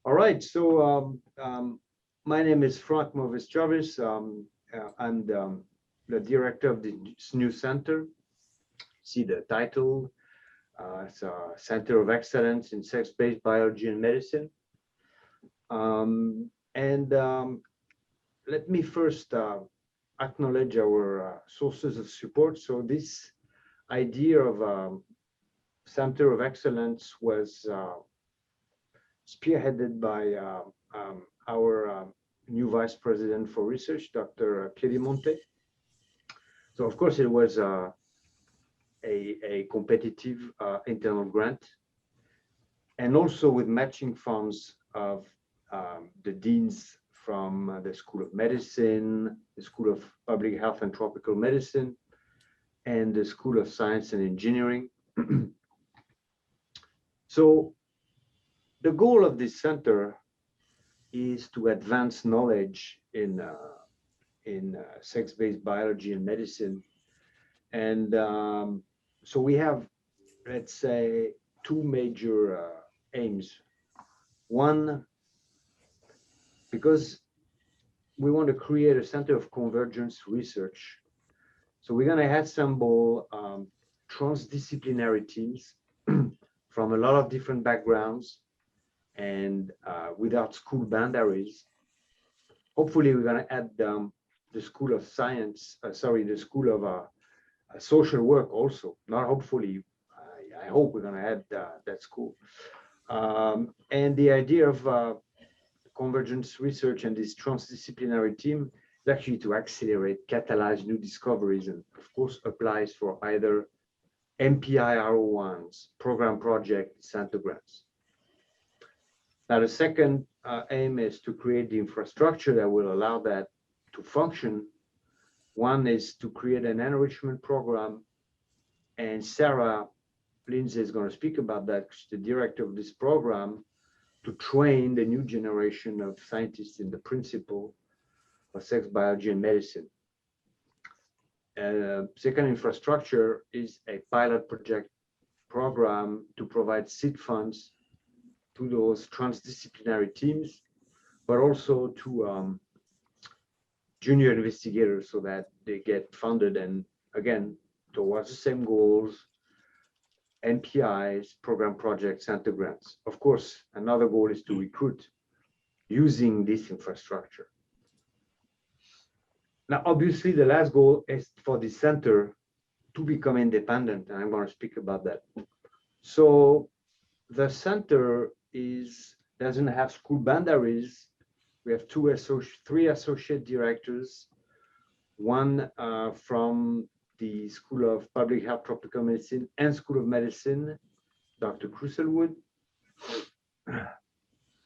All right, so my name is Frank Movis Jarvis. I'm the director of this new center. See the title. It's a Center of Excellence in Sex-Based Biology and Medicine. Let me first acknowledge our sources of support. So this idea of Center of Excellence was spearheaded by our new Vice President for Research, Dr. Piedimonte. So of course it was a competitive internal grant, and also with matching funds of the deans from the School of Medicine, the School of Public Health and Tropical Medicine, and the School of Science and Engineering. So the goal of this center is to advance knowledge in sex-based biology and medicine. And so we have, let's say, two major aims. One, because we want to create a center of convergence research. So we're going to assemble transdisciplinary teams from a lot of different backgrounds and without school boundaries. Hopefully, we're going to add the School of Science, the School of Social Work also. Not hopefully, I hope we're going to add that school. And the idea of convergence research and this transdisciplinary team is actually to accelerate, catalyze new discoveries, and of course applies for either MPI R01s, program project, center grants. Now, the second aim is to create the infrastructure that will allow that to function. One is to create an enrichment program, and Sarah Lindsay is going to speak about that. She's the director of this program, to train the new generation of scientists in the principle of sex biology and medicine. Second infrastructure is a pilot project program to provide seed funds to those transdisciplinary teams, but also to junior investigators so that they get funded and, again, towards the same goals, NPIs, program projects, center grants. Of course, another goal is to recruit using this infrastructure. Now, obviously, the last goal is for the center to become independent, and I'm going to speak about that. So the center doesn't have school boundaries. We have three associate directors, one from the School of Public Health, Tropical Medicine, and School of Medicine, Dr. Cruselwood.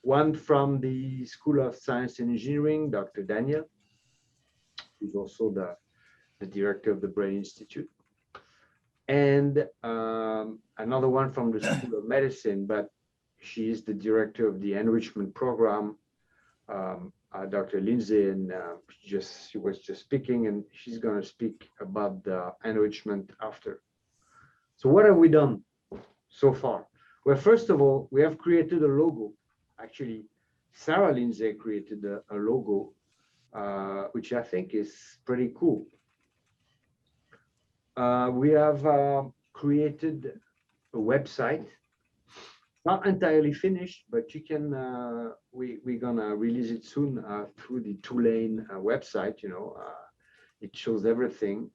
One from the School of Science and Engineering, Dr. Daniel, who's also the director of the Brain Institute. And another one from the School of Medicine, but she is the director of the enrichment program, Dr. Lindsay, and she was just speaking, and she's going to speak about the enrichment after. So what have we done so far? Well, first of all, we have created a logo. Actually, Sarah Lindsay created a logo, which I think is pretty cool. We have created a website. Not entirely finished, but you can. We're gonna release it soon through the Tulane website. It shows everything.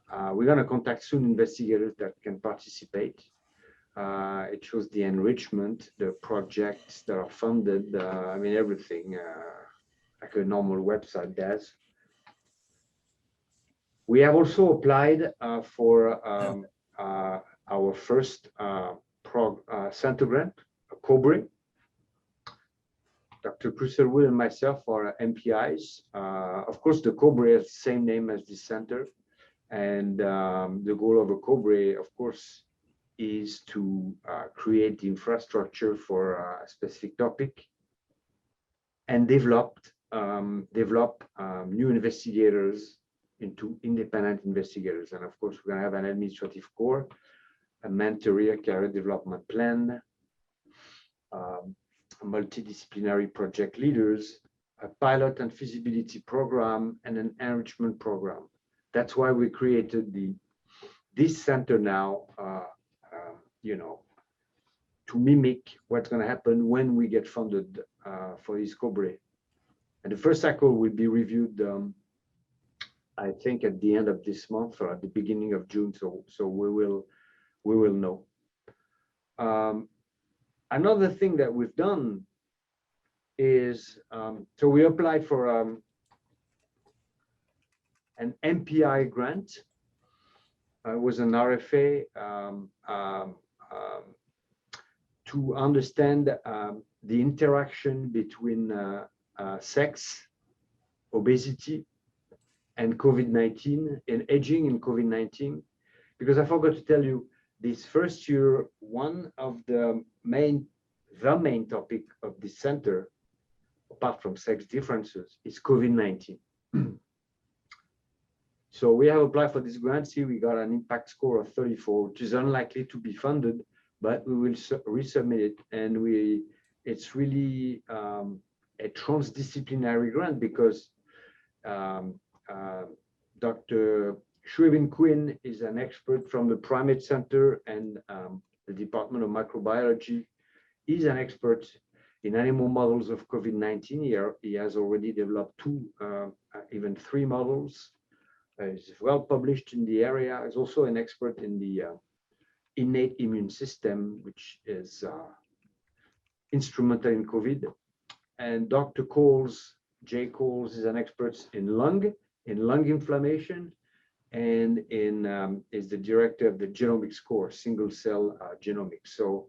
We're gonna contact soon investigators that can participate. It shows the enrichment, the projects that are funded. I mean, everything like a normal website does. We have also applied for our first center grant, a COBRE. Dr. Cruselwood and myself are MPIs. Of course, the COBRE has the same name as the center. And the goal of a COBRE, of course, is to create the infrastructure for a specific topic and develop new investigators into independent investigators. And of course, we're going to have an administrative core, a mentoring, a career development plan, multidisciplinary project leaders, a pilot and feasibility program, and an enrichment program. That's why we created this center now, to mimic what's going to happen when we get funded for this COBRE. And the first cycle will be reviewed, I think, at the end of this month or at the beginning of June. So we will know. Another thing that we've done is, so we applied for an MPI grant. It was an RFA to understand the interaction between sex, obesity, and COVID-19, and aging in COVID-19. Because I forgot to tell you, this first year, one of the main topic of this center, apart from sex differences, is COVID-19. So we have applied for this grant. See, we got an impact score of 34, which is unlikely to be funded, but we will resubmit it. And it's really a transdisciplinary grant because Dr. Shrivin Quinn is an expert from the Primate Center and the Department of Microbiology. He's an expert in animal models of COVID-19. He has already developed 2, even 3 models. He's well published in the area. He's also an expert in the innate immune system, which is instrumental in COVID. And Dr. Jay Coles is an expert in lung inflammation, and is the director of the genomics course, single cell genomics. So,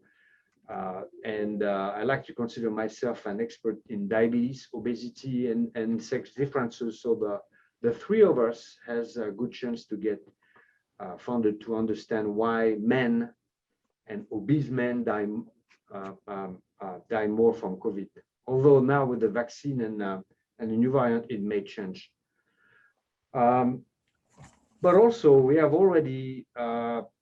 I like to consider myself an expert in diabetes, obesity, and sex differences. So the 3 of us has a good chance to get funded to understand why men and obese men die more from COVID. Although now with the vaccine and the new variant, it may change. But also, we have already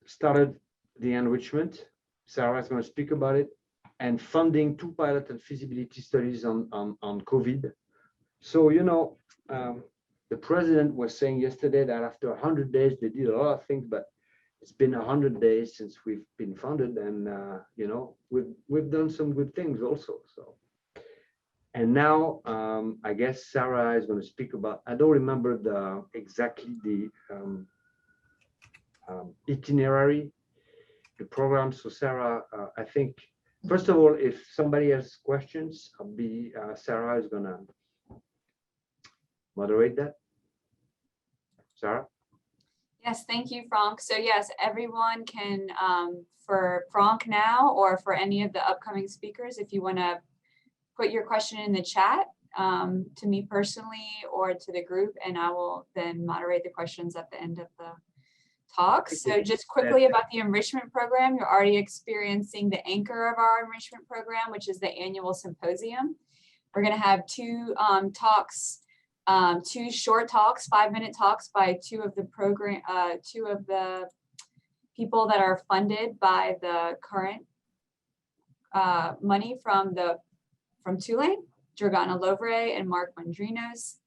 started the enrichment. Sarah is going to speak about it, and funding 2 pilot and feasibility studies on COVID. So, the president was saying yesterday that after 100 days, they did a lot of things, but it's been 100 days since we've been funded, and we've done some good things also. So, and now I guess Sarah is going to speak about. I don't remember exactly the itinerary, the program. So Sarah, I think first of all, if somebody has questions, Sarah is going to moderate that. Sarah? Yes, thank you, Franck. So yes, everyone can, for Franck now or for any of the upcoming speakers, if you want to put your question in the chat to me personally or to the group, and I will then moderate the questions at the end of the talk. So just quickly about the enrichment program, you're already experiencing the anchor of our enrichment program, which is the annual symposium. We're going to have 2 talks, 2 short talks, 5-minute talks by 2 of the people that are funded by the current money from Tulane, Jordana Lovre and Mark Mondrinos.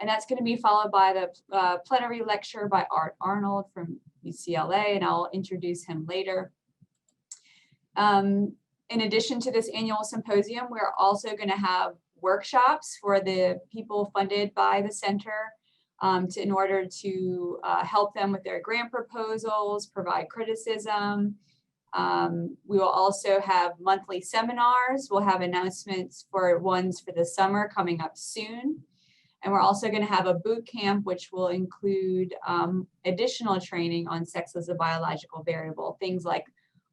And that's going to be followed by the plenary lecture by Arnold from UCLA, and I'll introduce him later. In addition to this annual symposium, we're also going to have workshops for the people funded by the center in order to help them with their grant proposals, provide criticism. We will also have monthly seminars. We'll have announcements for ones for the summer coming up soon. And we're also going to have a boot camp, which will include additional training on sex as a biological variable, things like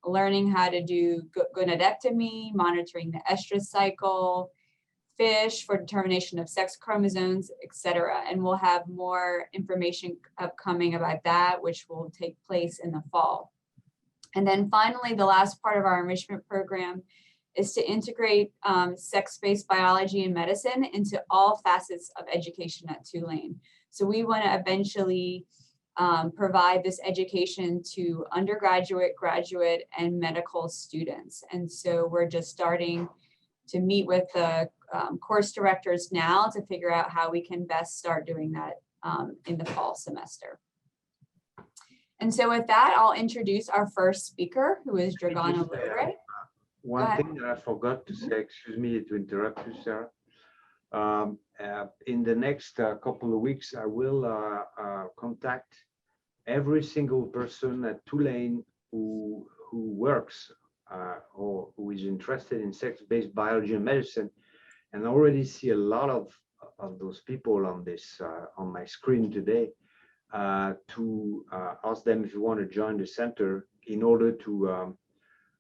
learning how to do gonadectomy, monitoring the estrus cycle, FISH for determination of sex chromosomes, etc. And we'll have more information upcoming about that, which will take place in the fall. And then finally, the last part of our enrichment program is to integrate sex-based biology and medicine into all facets of education at Tulane. So we want to eventually provide this education to undergraduate, graduate, and medical students. And so we're just starting to meet with the course directors now to figure out how we can best start doing that in the fall semester. And so with that, I'll introduce our first speaker, who is Dragana Lobre. One thing that I forgot to say, excuse me to interrupt you, Sarah. In the next couple of weeks, I will contact every single person at Tulane who works or who is interested in sex-based biology and medicine, and I already see a lot of those people on this on my screen today to ask them if you want to join the center in order to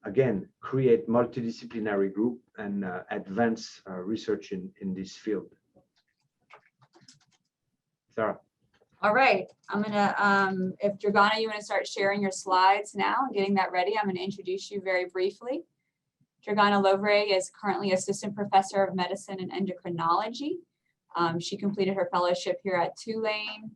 again create multidisciplinary group and advance research in this field. Sarah. All right, I'm gonna, if Dragana, you wanna start sharing your slides now and getting that ready, I'm gonna introduce you very briefly. Dragana Lobre is currently Assistant Professor of Medicine and Endocrinology. She completed her fellowship here at Tulane.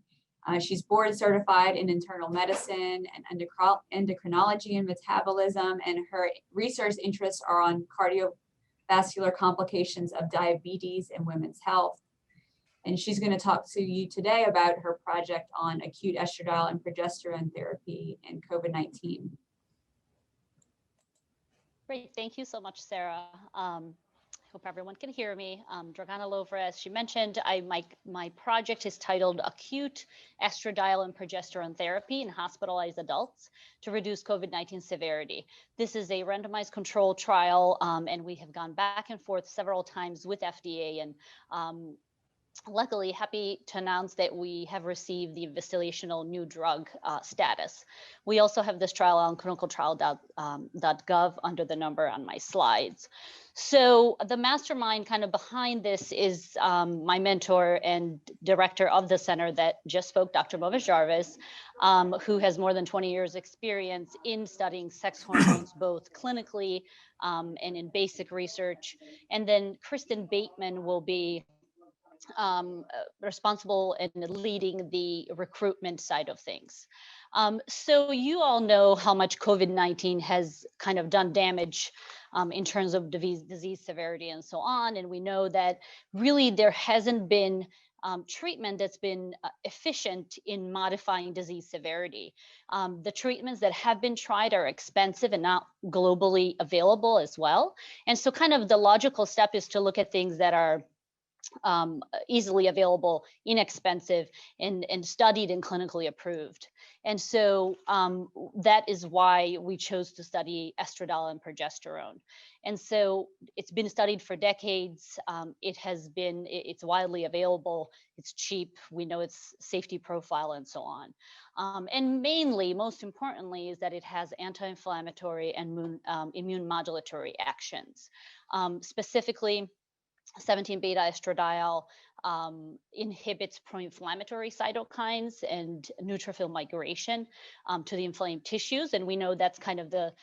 She's board certified in internal medicine and endocrinology and metabolism, and her research interests are on cardiovascular complications of diabetes and women's health. And she's going to talk to you today about her project on acute estradiol and progesterone therapy and COVID-19. Great, thank you so much, Sarah. Hope everyone can hear me. Dragana Lobre, as she mentioned, my project is titled Acute Estradiol and Progesterone Therapy in Hospitalized Adults to Reduce COVID-19 Severity. This is a randomized control trial, and we have gone back and forth several times with FDA, and luckily happy to announce that we have received the investigational new drug status. We also have this trial on clinicaltrial.gov under the number on my slides. So the mastermind kind of behind this is my mentor and director of the center that just spoke, Dr. Movish Jarvis, who has more than 20 years experience in studying sex hormones, both clinically and in basic research. And then Kristen Bateman will be responsible and leading the recruitment side of things. So you all know how much COVID-19 has kind of done damage in terms of disease severity and so on. And we know that really there hasn't been treatment that's been efficient in modifying disease severity. The treatments that have been tried are expensive and not globally available as well. And so kind of the logical step is to look at things that are easily available, inexpensive, and studied and clinically approved. And so that is why we chose to study estradiol and progesterone. And so it's been studied for decades. It's widely available. It's cheap. We know its safety profile and so on. And mainly, most importantly, is that it has anti-inflammatory and immune modulatory actions. Specifically, 17-beta estradiol inhibits pro-inflammatory cytokines and neutrophil migration to the inflamed tissues. And we know that's kind of the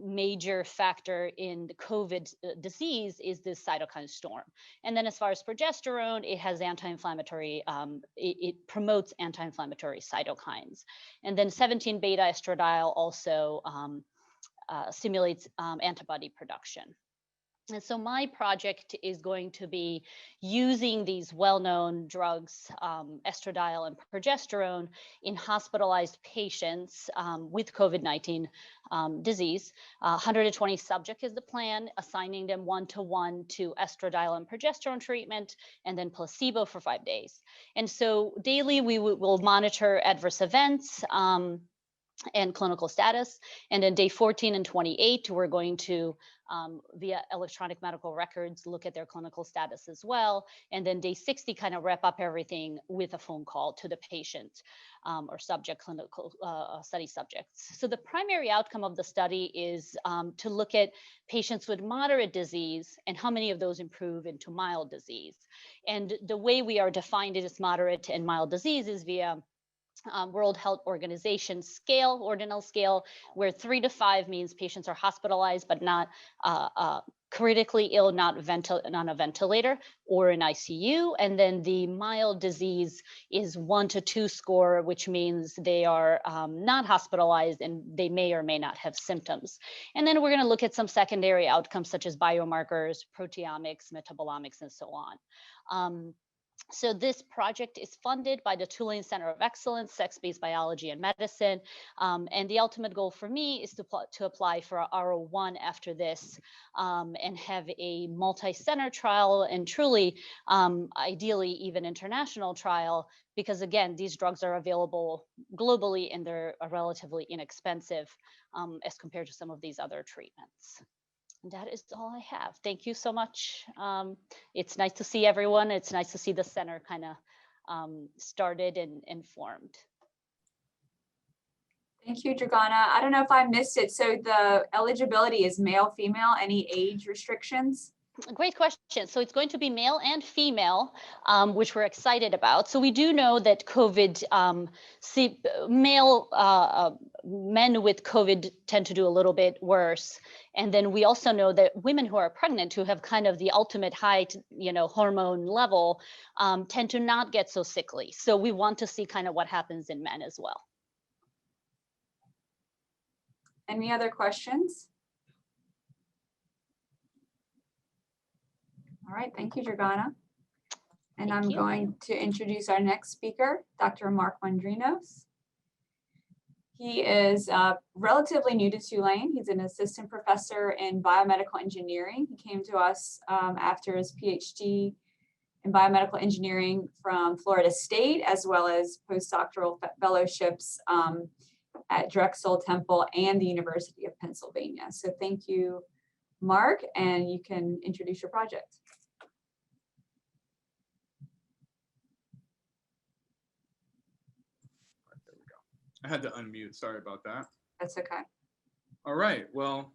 major factor in the COVID disease is this cytokine storm. And then as far as progesterone, it has anti-inflammatory, it promotes anti-inflammatory cytokines. And then 17-beta estradiol also stimulates antibody production. And so my project is going to be using these well-known drugs, estradiol and progesterone, in hospitalized patients with COVID-19 disease. 120 subjects is the plan, assigning them one-to-one to estradiol and progesterone treatment, and then placebo for 5 days. And so daily we will monitor adverse events and clinical status. And then day 14 and 28, we're going to, via electronic medical records, look at their clinical status as well. And then day 60, kind of wrap up everything with a phone call to the patient or subject, clinical study subjects. So the primary outcome of the study is to look at patients with moderate disease and how many of those improve into mild disease. And the way we are defined as moderate and mild disease is via World Health Organization scale, ordinal scale, where 3 to 5 means patients are hospitalized but not critically ill, not on a ventilator or in ICU. And then the mild disease is 1 to 2 score, which means they are not hospitalized and they may or may not have symptoms. And then we're going to look at some secondary outcomes such as biomarkers, proteomics, metabolomics, and so on. So this project is funded by the Tulane Center of Excellence, Sex-Based Biology and Medicine. And the ultimate goal for me is to apply for a R01 after this and have a multi-center trial and truly, ideally, even international trial, because again, these drugs are available globally and they're relatively inexpensive as compared to some of these other treatments. And that is all I have. Thank you so much. It's nice to see everyone. It's nice to see the center kind of started and formed. Thank you, Dragana. I don't know if I missed it. So the eligibility is male, female, any age restrictions? Great question. So it's going to be male and female, which we're excited about. So we do know that COVID, men with COVID tend to do a little bit worse. And then we also know that women who are pregnant, who have kind of the ultimate high, hormone level, tend to not get so sickly. So we want to see kind of what happens in men as well. Any other questions? All right, thank you, Dragana. And I'm going to introduce our next speaker, Dr. Mark Mandrinos. He is relatively new to Tulane. He's an assistant professor in biomedical engineering. He came to us after his Ph.D. in biomedical engineering from Florida State, as well as postdoctoral fellowships at Drexel, Temple, and the University of Pennsylvania. So thank you, Mark, and you can introduce your project. I had to unmute, sorry about that. That's okay. All right, well,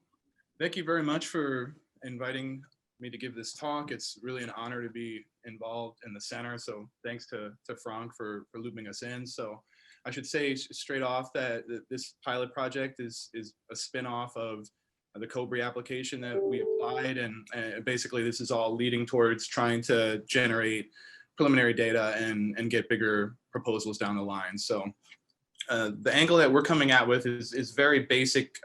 thank you very much for inviting me to give this talk. It's really an honor to be involved in the center. So thanks to Frank for looping us in. So I should say straight off that this pilot project is a spin-off of the COBRI application that we applied. And basically this is all leading towards trying to generate preliminary data and get bigger proposals down the line. So the angle that we're coming at with is very basic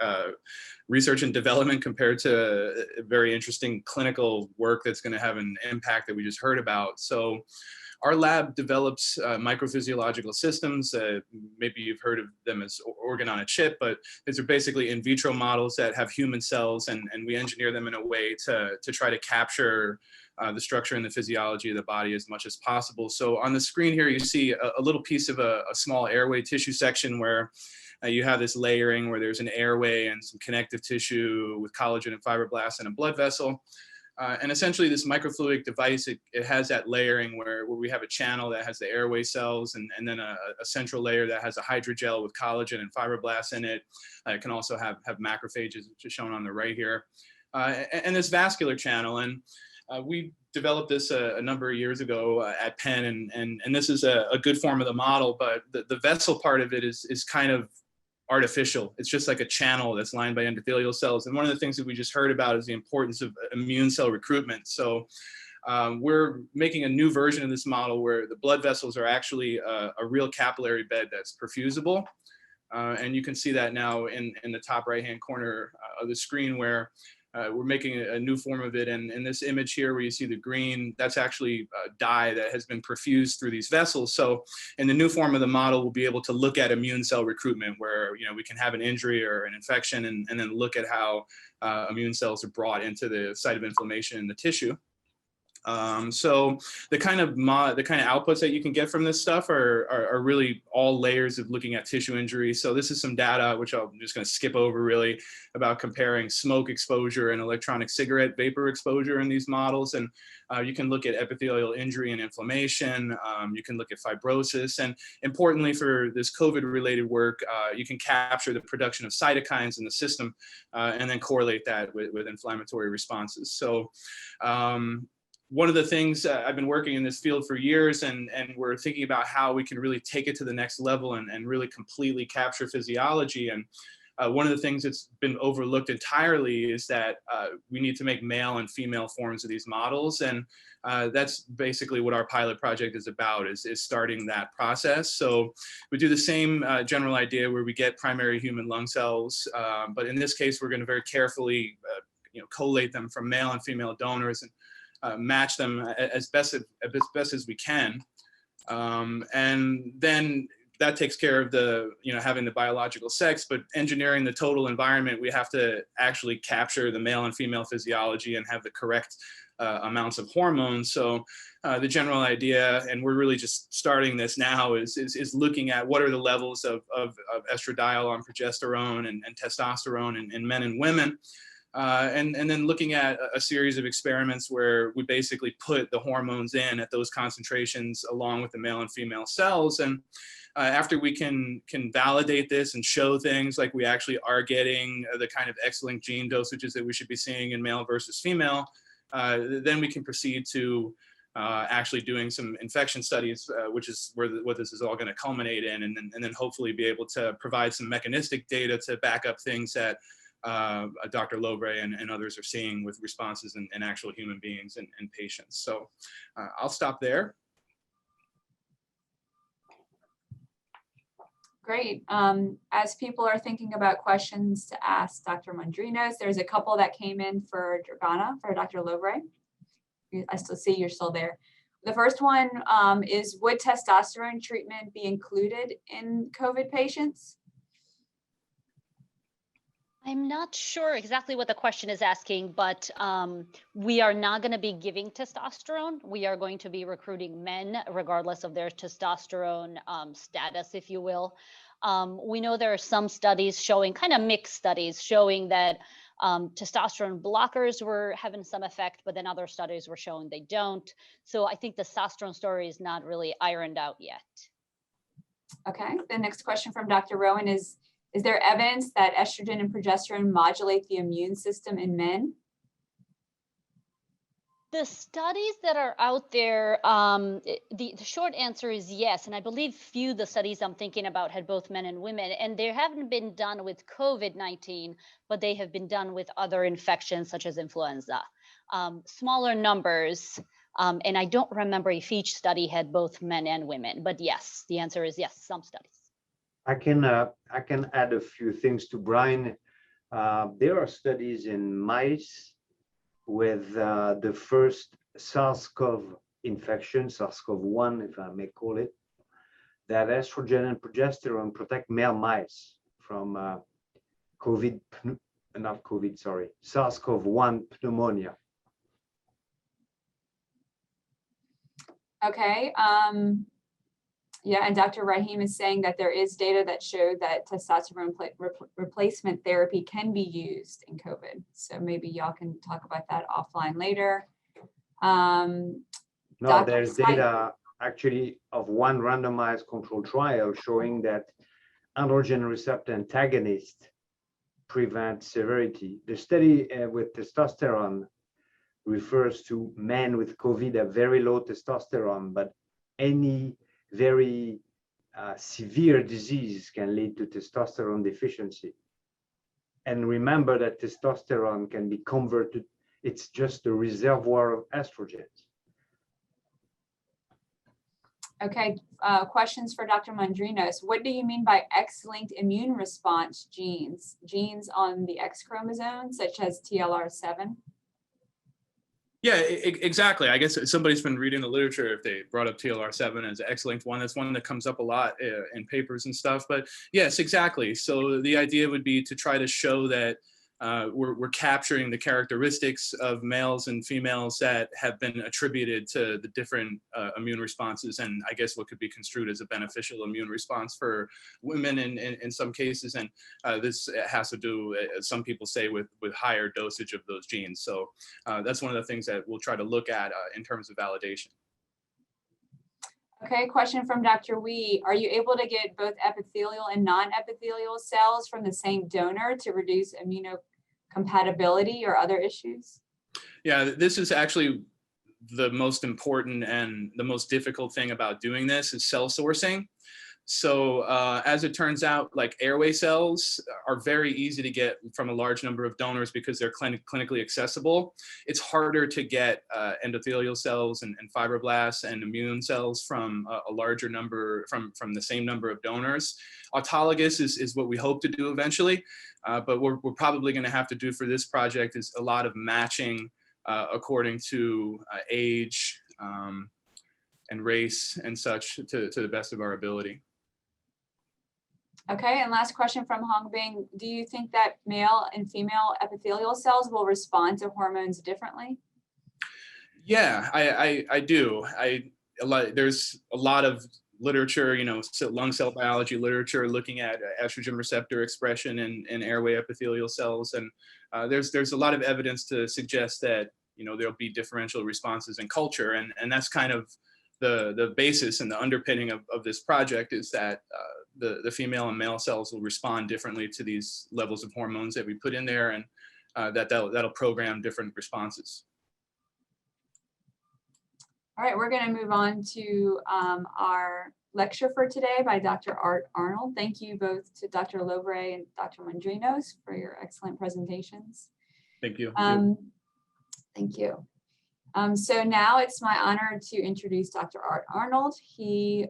research and development compared to very interesting clinical work that's going to have an impact that we just heard about. So our lab develops microphysiological systems. Maybe you've heard of them as organ on a chip, but these are basically in vitro models that have human cells, and we engineer them in a way to try to capture the structure and the physiology of the body as much as possible. So on the screen here, you see a little piece of a small airway tissue section where you have this layering where there's an airway and some connective tissue with collagen and fibroblasts and a blood vessel. And essentially this microfluidic device, it has that layering where we have a channel that has the airway cells and then a central layer that has a hydrogel with collagen and fibroblasts in it. It can also have macrophages, which is shown on the right here. And this vascular channel. And we developed this a number of years ago at Penn, and this is a good form of the model, but the vessel part of it is kind of artificial. It's just like a channel that's lined by endothelial cells. And one of the things that we just heard about is the importance of immune cell recruitment. So we're making a new version of this model where the blood vessels are actually a real capillary bed that's perfusible. And you can see that now in the top right-hand corner of the screen where we're making a new form of it. And in this image here where you see the green, that's actually dye that has been perfused through these vessels. So in the new form of the model, we'll be able to look at immune cell recruitment where we can have an injury or an infection and then look at how immune cells are brought into the site of inflammation in the tissue. So the kind of outputs that you can get from this stuff are really all layers of looking at tissue injury. So this is some data, which I'm just going to skip over really, about comparing smoke exposure and electronic cigarette vapor exposure in these models. And you can look at epithelial injury and inflammation. You can look at fibrosis. And importantly for this COVID-related work, you can capture the production of cytokines in the system and then correlate that with inflammatory responses. So one of the things I've been working in this field for years, and we're thinking about how we can really take it to the next level and really completely capture physiology. And one of the things that's been overlooked entirely is that we need to make male and female forms of these models. And that's basically what our pilot project is about, is starting that process. So we do the same general idea where we get primary human lung cells, but in this case, we're going to very carefully collate them from male and female donors and match them as best as we can. And then that takes care of the, having the biological sex, but engineering the total environment, we have to actually capture the male and female physiology and have the correct amounts of hormones. So the general idea, and we're really just starting this now, is looking at what are the levels of estradiol on progesterone and testosterone in men and women. And then looking at a series of experiments where we basically put the hormones in at those concentrations along with the male and female cells. And after we can validate this and show things like we actually are getting the kind of X-linked gene dosages that we should be seeing in male versus female, then we can proceed to actually doing some infection studies, which is what this is all going to culminate in, and then hopefully be able to provide some mechanistic data to back up things that Dr. Lobre and others are seeing with responses in actual human beings and patients. So I'll stop there. Great. As people are thinking about questions to ask Dr. Mondrinos, there's a couple that came in for Dragana, for Dr. Lobre. I still see you're still there. The first one is, would testosterone treatment be included in COVID patients? I'm not sure exactly what the question is asking, but we are not going to be giving testosterone. We are going to be recruiting men regardless of their testosterone status, if you will. We know there are some studies showing, kind of mixed studies, showing that testosterone blockers were having some effect, but then other studies were showing they don't. So I think the testosterone story is not really ironed out yet. Okay, the next question from Dr. Rowan is there evidence that estrogen and progesterone modulate the immune system in men? The studies that are out there, the short answer is yes. And I believe few of the studies I'm thinking about had both men and women. And they haven't been done with COVID-19, but they have been done with other infections such as influenza. Smaller numbers. And I don't remember if each study had both men and women. But yes, the answer is yes, some studies. I can add a few things to Brian. There are studies in mice with the first SARS-CoV infection, SARS-CoV-1, if I may call it, that estrogen and progesterone protect male mice from SARS-CoV-1 pneumonia. Okay. Yeah, and Dr. Rahim is saying that there is data that showed that testosterone replacement therapy can be used in COVID. So maybe y'all can talk about that offline later. No, there's data actually of one randomized controlled trial showing that androgen receptor antagonist prevent severity. The study with testosterone refers to men with COVID have very low testosterone, but any very severe disease can lead to testosterone deficiency. And remember that testosterone can be converted, it's just a reservoir of estrogens. Okay, questions for Dr. Mondrinos. What do you mean by X-linked immune response genes? Genes on the X chromosome, such as TLR7? Yeah, exactly. I guess somebody's been reading the literature if they brought up TLR7 as an X-linked one. That's one that comes up a lot in papers and stuff. But yes, exactly. So the idea would be to try to show that we're capturing the characteristics of males and females that have been attributed to the different immune responses, and I guess what could be construed as a beneficial immune response for women in some cases. And this has to do, some people say, with higher dosage of those genes. So that's one of the things that we'll try to look at in terms of validation. Okay, question from Dr. Wee. Are you able to get both epithelial and non-epithelial cells from the same donor to reduce immunocompatibility or other issues? Yeah, this is actually the most important and the most difficult thing about doing this is cell sourcing. So as it turns out, like airway cells are very easy to get from a large number of donors because they're clinically accessible. It's harder to get endothelial cells and fibroblasts and immune cells from a larger number, from the same number of donors. Autologous is what we hope to do eventually, but we're probably going to have to do for this project is a lot of matching according to age and race and such to the best of our ability. Okay, and last question from Hongbing. Do you think that male and female epithelial cells will respond to hormones differently? Yeah, I do. There's a lot of literature, lung cell biology literature looking at estrogen receptor expression in airway epithelial cells. And there's a lot of evidence to suggest that, there'll be differential responses in culture. And that's kind of the basis and the underpinning of this project is that the female and male cells will respond differently to these levels of hormones that we put in there, and that'll program different responses. All right, we're going to move on to our lecture for today by Dr. Art Arnold. Thank you both to Dr. Lovray and Dr. Mondrinos for your excellent presentations. Thank you. Thank you. So now it's my honor to introduce Dr. Art Arnold. He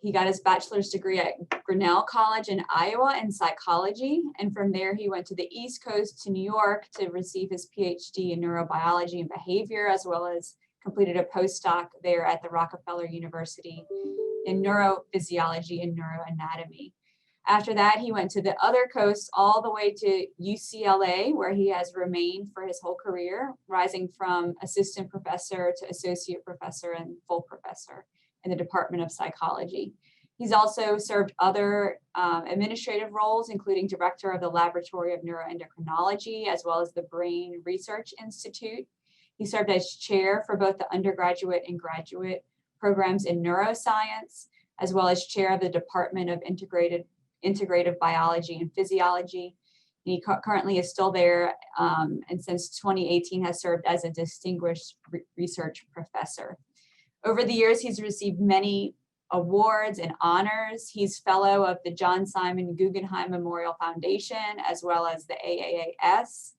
he got his bachelor's degree at Grinnell College in Iowa in psychology. And from there, he went to the East Coast to New York to receive his Ph.D. in neurobiology and behavior, as well as completed a postdoc there at the Rockefeller University in neurophysiology and neuroanatomy. After that, he went to the other coast all the way to UCLA, where he has remained for his whole career, rising from assistant professor to associate professor and full professor in the Department of Psychology. He's also served other administrative roles, including director of the Laboratory of Neuroendocrinology, as well as the Brain Research Institute. He served as chair for both the undergraduate and graduate programs in neuroscience, as well as chair of the Department of Integrative Biology and Physiology. And he currently is still there, and since 2018 has served as a distinguished research professor. Over the years, he's received many awards and honors. He's fellow of the John Simon Guggenheim Memorial Foundation, as well as the AAAS.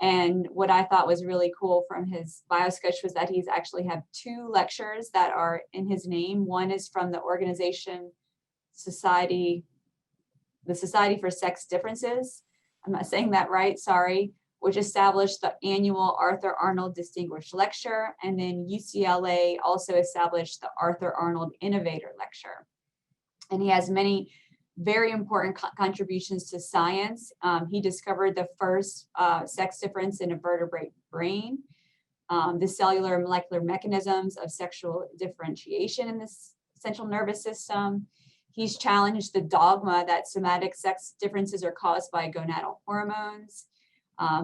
And what I thought was really cool from his bio sketch was that he's actually have 2 lectures that are in his name. One is from the organization the Society for Sex Differences. I'm not saying that right, sorry, which established the annual Arthur Arnold Distinguished Lecture. And then UCLA also established the Arthur Arnold Innovator Lecture. And he has many very important contributions to science. He discovered the first sex difference in a vertebrate brain, the cellular and molecular mechanisms of sexual differentiation in the central nervous system. He's challenged the dogma that somatic sex differences are caused by gonadal hormones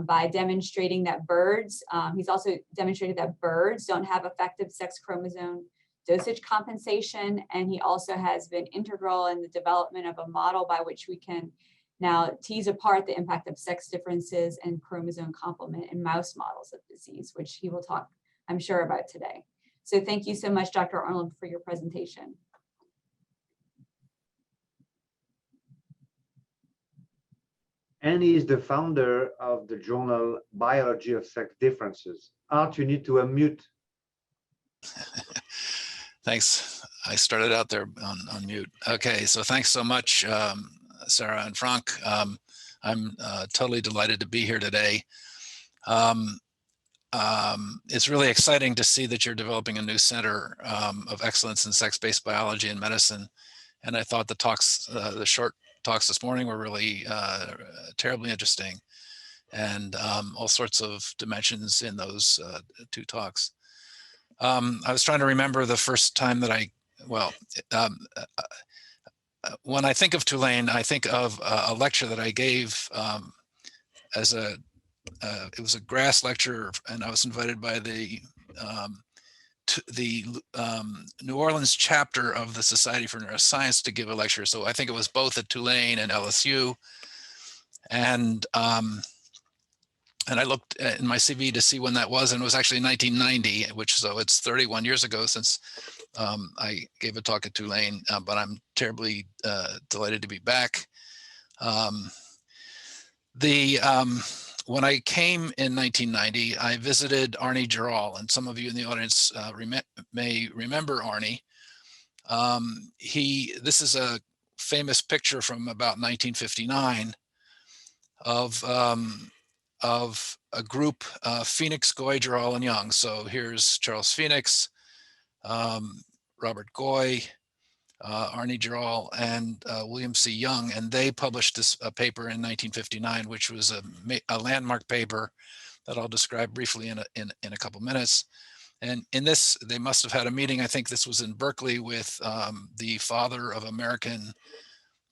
by demonstrating that he's also demonstrated that birds don't have effective sex chromosome dosage compensation. And he also has been integral in the development of a model by which we can now tease apart the impact of sex differences and chromosome complement in mouse models of disease, which he will talk, I'm sure, about today. So thank you so much, Dr. Arnold, for your presentation. And he is the founder of the journal Biology of Sex Differences. Art, you need to unmute. Thanks. I started out there on mute. Okay, so thanks so much, Sarah and Frank. I'm totally delighted to be here today. It's really exciting to see that you're developing a new center of excellence in sex-based biology and medicine. And I thought the short talks this morning were really terribly interesting, and all sorts of dimensions in those 2 talks. I was trying to remember the first time that when I think of Tulane, I think of a lecture that I gave it was a grass lecture, and I was invited by the New Orleans chapter of the Society for Neuroscience to give a lecture. So I think it was both at Tulane and LSU. And And I looked in my CV to see when that was, and it was actually 1990, which, so it's 31 years ago since I gave a talk at Tulane, but I'm terribly delighted to be back. When I came in 1990, I visited Arnie Giral, and some of you in the audience may remember Arnie. This is a famous picture from about 1959 of a group, Phoenix, Goy, Giral, and Young. So here's Charles Phoenix, Robert Goy, Arnie Giral, and William C. Young, and they published this paper in 1959, which was a landmark paper that I'll describe briefly in a couple minutes. And in this, they must have had a meeting. I think this was in Berkeley with the father of American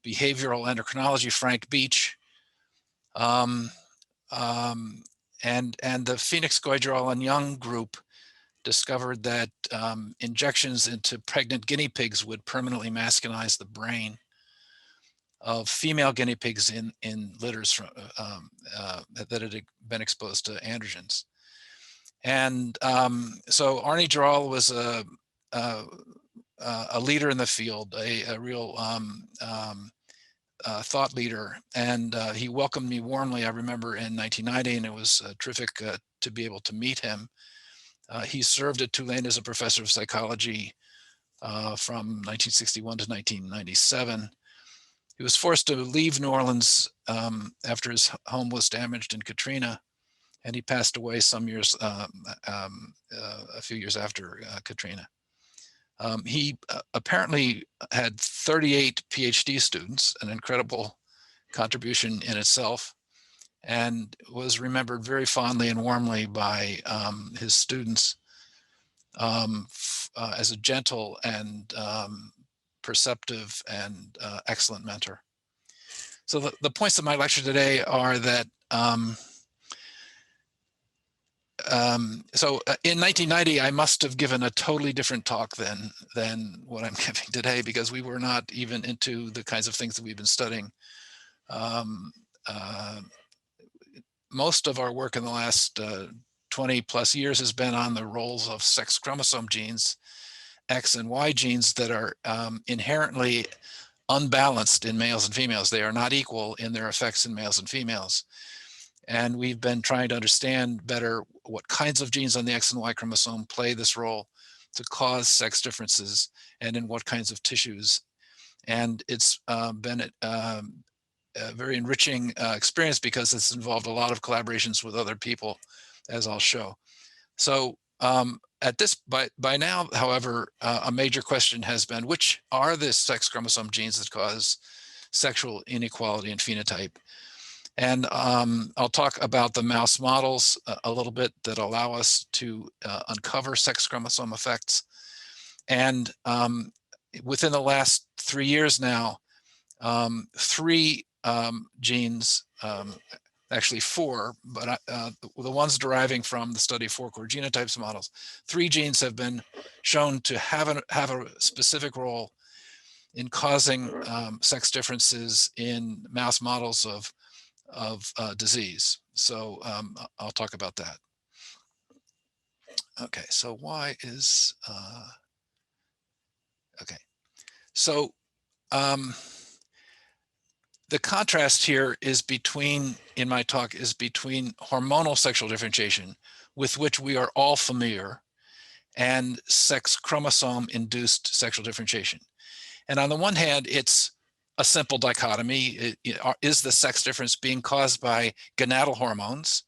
behavioral endocrinology, Frank Beach. And the Phoenix, Goy, Giral, and Young group discovered that injections into pregnant guinea pigs would permanently masculinize the brain of female guinea pigs in litters from, that had been exposed to androgens. And so Arnie Giral was a leader in the field, a real thought leader, and he welcomed me warmly, I remember, in 1990, and it was terrific to be able to meet him. He served at Tulane as a professor of psychology from 1961 to 1997. He was forced to leave New Orleans after his home was damaged in Katrina, and he passed away some years, a few years after Katrina. He apparently had 38 Ph.D. students, an incredible contribution in itself, and was remembered very fondly and warmly by his students as a gentle and perceptive and excellent mentor. So the points of my lecture today are that in 1990, I must have given a totally different talk than what I'm giving today, because we were not even into the kinds of things that we've been studying. Most of our work in the last 20 plus years has been on the roles of sex chromosome genes, X and Y genes, that are inherently unbalanced in males and females. They are not equal in their effects in males and females. And we've been trying to understand better what kinds of genes on the X and Y chromosome play this role to cause sex differences, and in what kinds of tissues. And it's been a very enriching experience, because it's involved a lot of collaborations with other people, as I'll show. So by now, however, a major question has been, which are the sex chromosome genes that cause sexual inequality in phenotype? And I'll talk about the mouse models a little bit that allow us to uncover sex chromosome effects. And within the last 3 years now, 3 genes, actually 4, but the ones deriving from the study of 4 core genotypes models, 3 genes have been shown to have a specific role in causing sex differences in mouse models of disease. So I'll talk about that. Okay, so why is, okay. So the contrast here is between, in my talk, is between hormonal sexual differentiation, with which we are all familiar, and sex chromosome induced sexual differentiation. And on the one hand, it's a simple dichotomy. Is the sex difference being caused by gonadal hormones?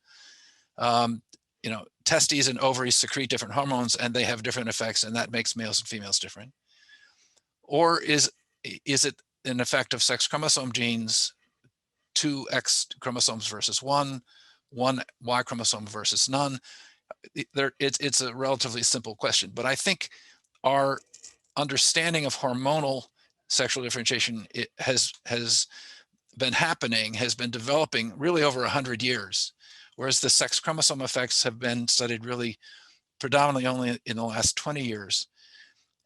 Testes and ovaries secrete different hormones, and they have different effects, and that makes males and females different. Or is it an effect of sex chromosome genes, 2 X chromosomes versus 1 Y chromosome versus none? It's a relatively simple question, but I think our understanding of hormonal sexual differentiation has been developing really over 100 years, whereas the sex chromosome effects have been studied really predominantly only in the last 20 years,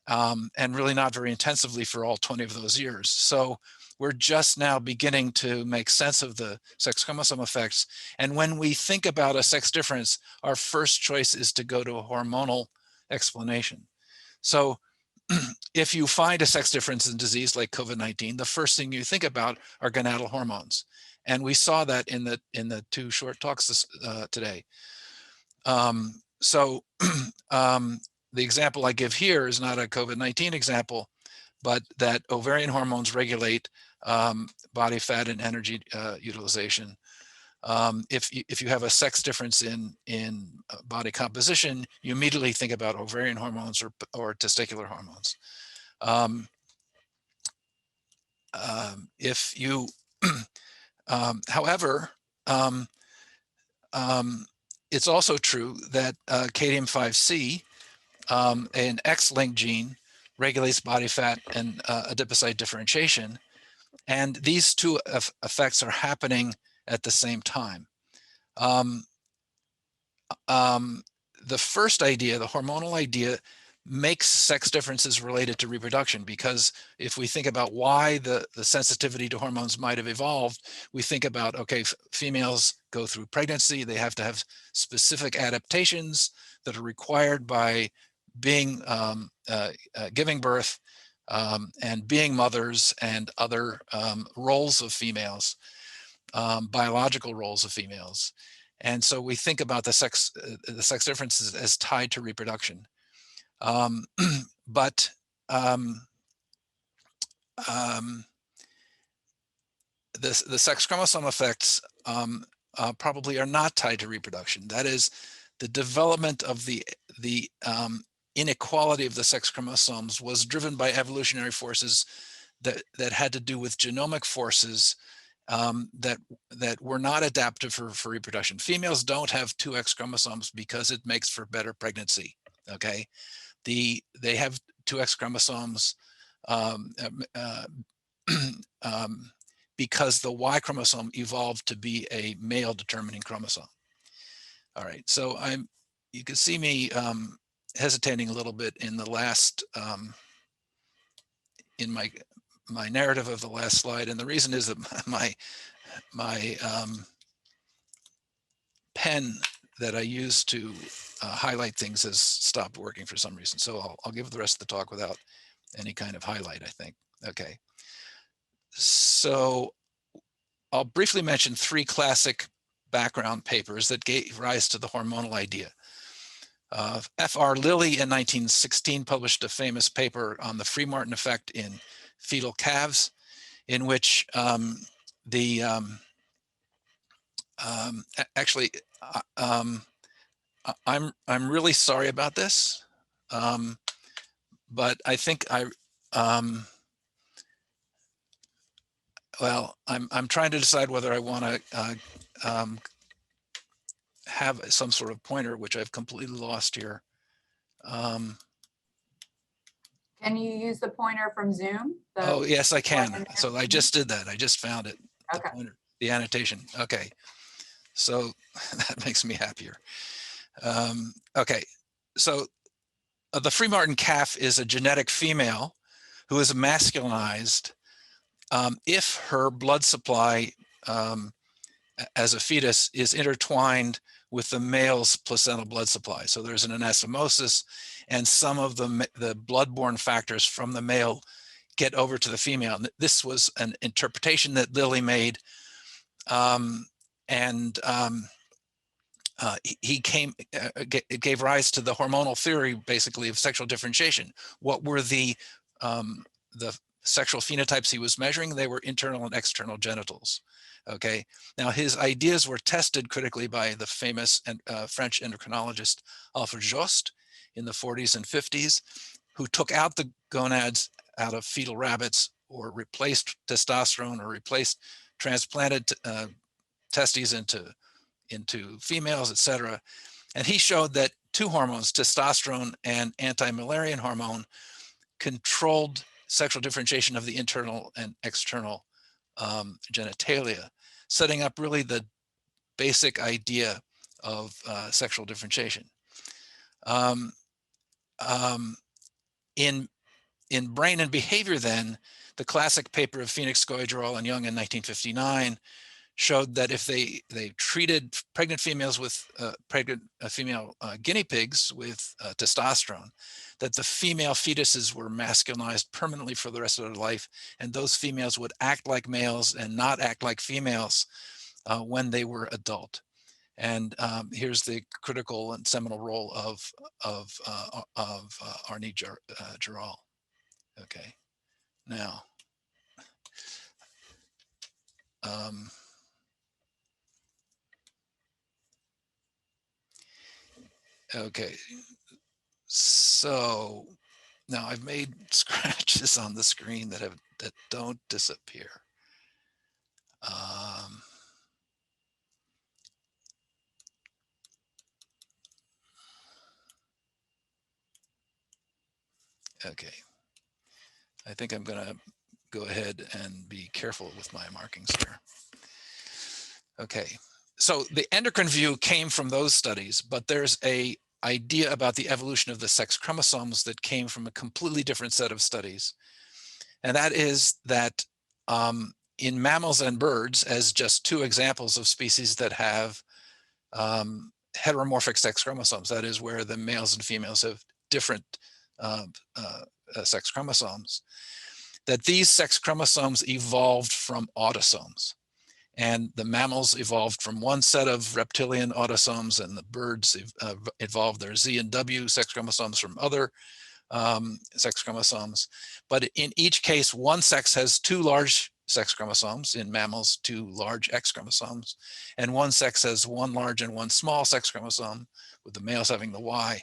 and really not very intensively for all 20 of those years. So we're just now beginning to make sense of the sex chromosome effects. And when we think about a sex difference, our first choice is to go to a hormonal explanation. So if you find a sex difference in disease like COVID-19, the first thing you think about are gonadal hormones. And we saw that in the two short talks today. So the example I give here is not a COVID-19 example, but that ovarian hormones regulate body fat and energy utilization. If you have a sex difference in body composition, you immediately think about ovarian hormones or testicular hormones. If you, however, it's also true that Cadmium-5C, an X-linked gene, regulates body fat and adipocyte differentiation. And these two effects are happening at the same time. The first idea, the hormonal idea, makes sex differences related to reproduction, because if we think about why the sensitivity to hormones might have evolved, we think about, okay, females go through pregnancy, they have to have specific adaptations that are required by being giving birth and being mothers and other roles of females, biological roles of females. And so we think about the sex differences as tied to reproduction. But the sex chromosome effects probably are not tied to reproduction. That is, the development of the inequality of the sex chromosomes was driven by evolutionary forces that had to do with genomic forces that were not adaptive for reproduction. Females don't have two X chromosomes because it makes for better pregnancy. Okay, they have two X chromosomes because the Y chromosome evolved to be a male determining chromosome. All right, so you can see me hesitating a little bit in the last in my narrative of the last slide, and the reason is that my pen that I use to highlight things has stopped working for some reason. So I'll give the rest of the talk without any kind of highlight, I think. Okay. So I'll briefly mention three classic background papers that gave rise to the hormonal idea. F.R. Lilly in 1916 published a famous paper on the Free-Martin effect in fetal calves, in which actually, I'm really sorry about this, but I think well, I'm trying to decide whether I want to have some sort of pointer, which I've completely lost here. Can you use the pointer from Zoom? Oh, yes, I can. So I just did that. I just found it. Okay. The pointer, the annotation. Okay. So that makes me happier. Okay. So the Free-Martin calf is a genetic female who is masculinized if her blood supply as a fetus is intertwined with the male's placental blood supply. So there's an anastomosis, and some of the blood-borne factors from the male get over to the female. This was an interpretation that Lilly made, it gave rise to the hormonal theory, basically, of sexual differentiation. What were the sexual phenotypes he was measuring? They were internal and external genitals. Okay. Now his ideas were tested critically by the famous French endocrinologist Alfred Jost in the 40s and 50s, who took out the gonads out of fetal rabbits, or replaced testosterone, or transplanted testes into females, etc. And he showed that two hormones, testosterone and anti-Müllerian hormone, controlled sexual differentiation of the internal and external genitalia, setting up really the basic idea of sexual differentiation. In brain and behavior, then, the classic paper of Phoenix, Goyadrol, and Young in 1959 showed that if they treated pregnant females with pregnant female guinea pigs with testosterone, that the female fetuses were masculinized permanently for the rest of their life, and those females would act like males and not act like females when they were adult. And here's the critical and seminal role of Arnie Geral. Okay, now. Okay, so now I've made scratches on the screen that don't disappear. Okay, I think I'm going to go ahead and be careful with my markings here. Okay, so the endocrine view came from those studies, but there's a idea about the evolution of the sex chromosomes that came from a completely different set of studies. And that is that in mammals and birds, as just two examples of species that have heteromorphic sex chromosomes, that is where the males and females have different sex chromosomes, that these sex chromosomes evolved from autosomes. And the mammals evolved from one set of reptilian autosomes, and the birds evolved their Z and W sex chromosomes from other sex chromosomes. But in each case, one sex has two large sex chromosomes. In mammals, two large X chromosomes, and one sex has one large and one small sex chromosome, with the males having the Y.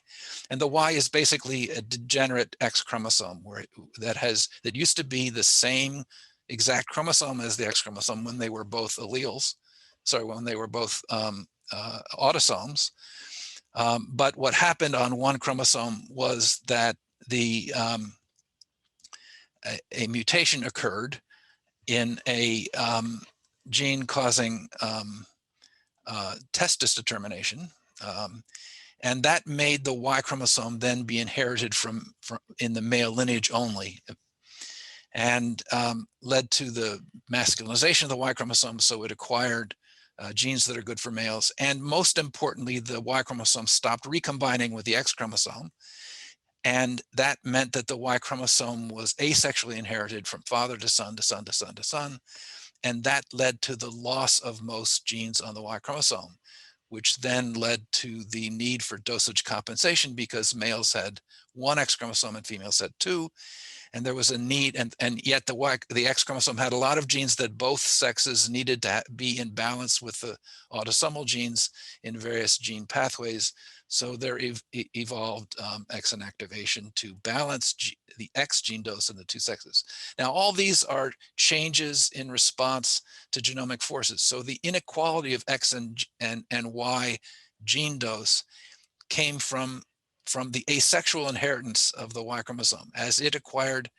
And the Y is basically a degenerate X chromosome that used to be the same exact chromosome as the X chromosome when they were both alleles, when they were both autosomes. But what happened on one chromosome was that a mutation occurred in a gene causing testis determination, and that made the Y chromosome then be inherited from in the male lineage only, and led to the masculinization of the Y chromosome. So it acquired genes that are good for males, and most importantly, the Y chromosome stopped recombining with the X chromosome. And that meant that the Y chromosome was asexually inherited from father to son to son to son to son. And that led to the loss of most genes on the Y chromosome, which then led to the need for dosage compensation, because males had one X chromosome and females had two. And there was a need, and yet the X chromosome had a lot of genes that both sexes needed to be in balance with the autosomal genes in various gene pathways. So there evolved X inactivation to balance the X gene dose in the two sexes. Now, all these are changes in response to genomic forces. So the inequality of X and Y gene dose came from the asexual inheritance of the Y chromosome as it acquired,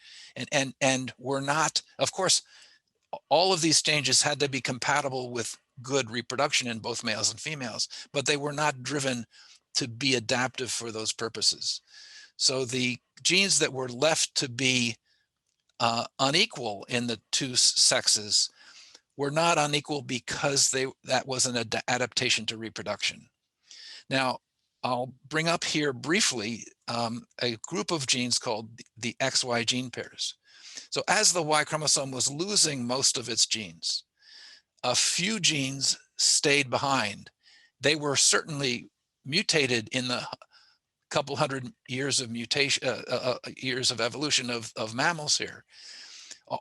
and were not, of course, all of these changes had to be compatible with good reproduction in both males and females, but they were not driven to be adaptive for those purposes. So the genes that were left to be unequal in the two sexes were not unequal because that was an adaptation to reproduction. Now, I'll bring up here briefly a group of genes called the XY gene pairs. So as the Y chromosome was losing most of its genes, a few genes stayed behind. They were certainly mutated in the couple hundred years of years of evolution of mammals here.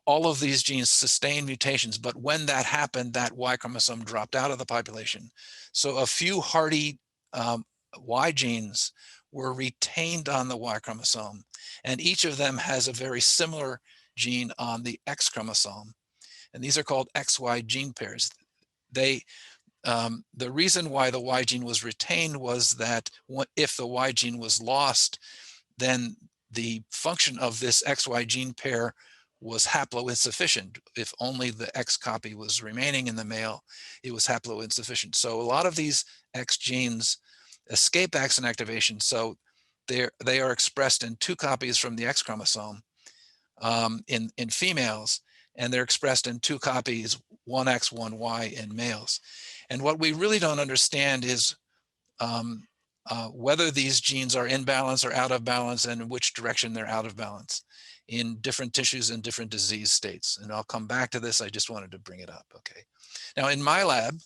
All of these genes sustained mutations, but when that happened, that Y chromosome dropped out of the population. So a few hardy Y genes were retained on the Y chromosome, and each of them has a very similar gene on the X chromosome, and these are called XY gene pairs. The reason why the Y gene was retained was that if the Y gene was lost, then the function of this XY gene pair was haploinsufficient. If only the X copy was remaining in the male, it was haploinsufficient. So a lot of these X genes escape axon activation, so they are expressed in two copies from the X chromosome, in females, and they're expressed in 2 copies, 1X, 1Y in males. And what we really don't understand is whether these genes are in balance or out of balance, and in which direction they're out of balance in different tissues and different disease states. And I'll come back to this. I just wanted to bring it up. Okay. Now in my lab,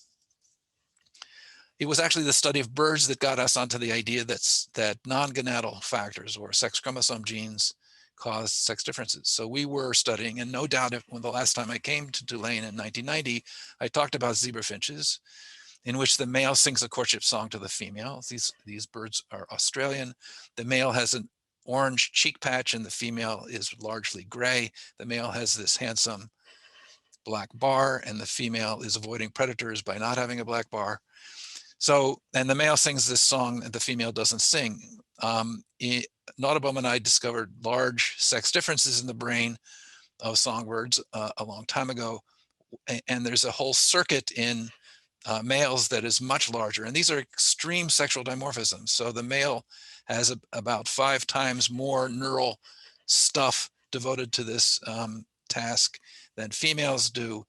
it was actually the study of birds that got us onto the idea that non-gonadal factors or sex chromosome genes cause sex differences. So we were studying, and no doubt when the last time I came to Tulane in 1990, I talked about zebra finches, in which the male sings a courtship song to the female. These birds are Australian. The male has an orange cheek patch and the female is largely gray. The male has this handsome black bar and the female is avoiding predators by not having a black bar. So, and the male sings this song and the female doesn't sing. Naudibum and I discovered large sex differences in the brain of songbirds a long time ago. And there's a whole circuit in males that is much larger. And these are extreme sexual dimorphisms. So the male has about 5 times more neural stuff devoted to this task than females do.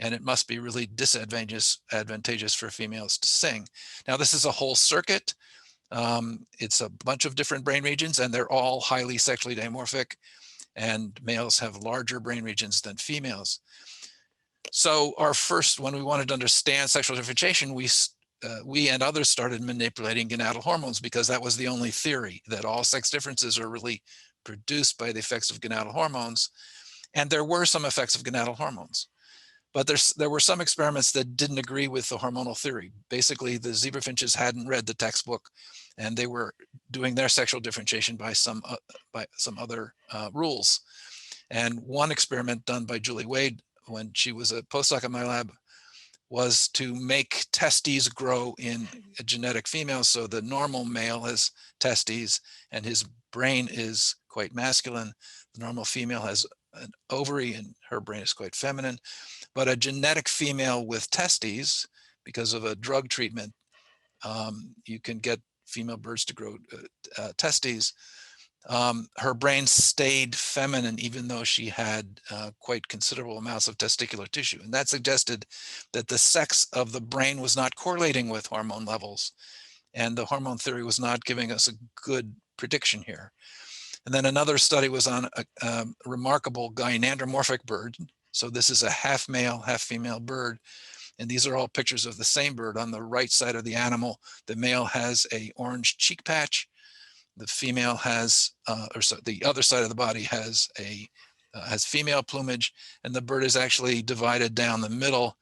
And it must be really advantageous for females to sing. Now, this is a whole circuit. It's a bunch of different brain regions, and they're all highly sexually dimorphic. And males have larger brain regions than females. So when we wanted to understand sexual differentiation, we and others started manipulating gonadal hormones, because that was the only theory, that all sex differences are really produced by the effects of gonadal hormones. And there were some effects of gonadal hormones. But there were some experiments that didn't agree with the hormonal theory. Basically, the zebra finches hadn't read the textbook, and they were doing their sexual differentiation by some other rules. And one experiment done by Julie Wade when she was a postdoc in my lab was to make testes grow in a genetic female. So the normal male has testes and his brain is quite masculine. The normal female has an ovary and her brain is quite feminine. But a genetic female with testes, because of a drug treatment, you can get female birds to grow testes. Her brain stayed feminine, even though she had quite considerable amounts of testicular tissue. And that suggested that the sex of the brain was not correlating with hormone levels. And the hormone theory was not giving us a good prediction here. And then another study was on a remarkable gynandromorphic bird. So this is a half male, half female bird. And these are all pictures of the same bird. On the right side of the animal, the male has an orange cheek patch. The female has, the other side of the body has female plumage, and the bird is actually divided down the middle,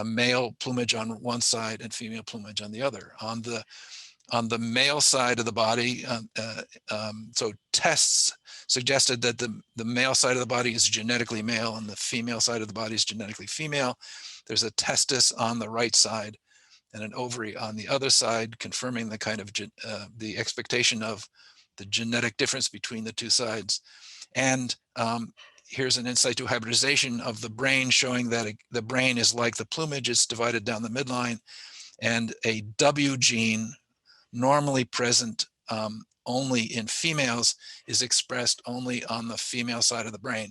male plumage on one side and female plumage on the other. On the male side of the body, so tests suggested that the male side of the body is genetically male and the female side of the body is genetically female. There's a testis on the right side and an ovary on the other side, confirming the kind of the expectation of the genetic difference between the two sides. And here's an in situ hybridization of the brain, showing that the brain is like the plumage, it's divided down the midline, and a W gene, normally present only in females, is expressed only on the female side of the brain.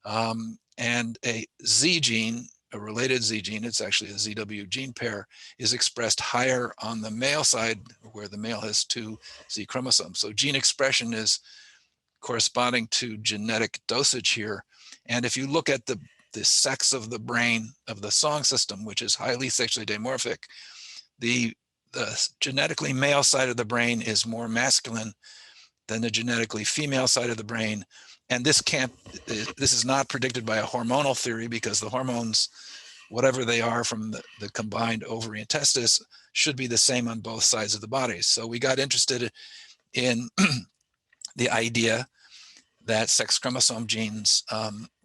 And a Z gene, a related Z gene, it's actually a ZW gene pair, is expressed higher on the male side, where the male has 2 Z chromosomes. So gene expression is corresponding to genetic dosage here. And if you look at the sex of the brain of the song system, which is highly sexually dimorphic, the genetically male side of the brain is more masculine than the genetically female side of the brain. And this is not predicted by a hormonal theory, because the hormones, whatever they are from the combined ovary and testis, should be the same on both sides of the body. So we got interested in the idea that sex chromosome genes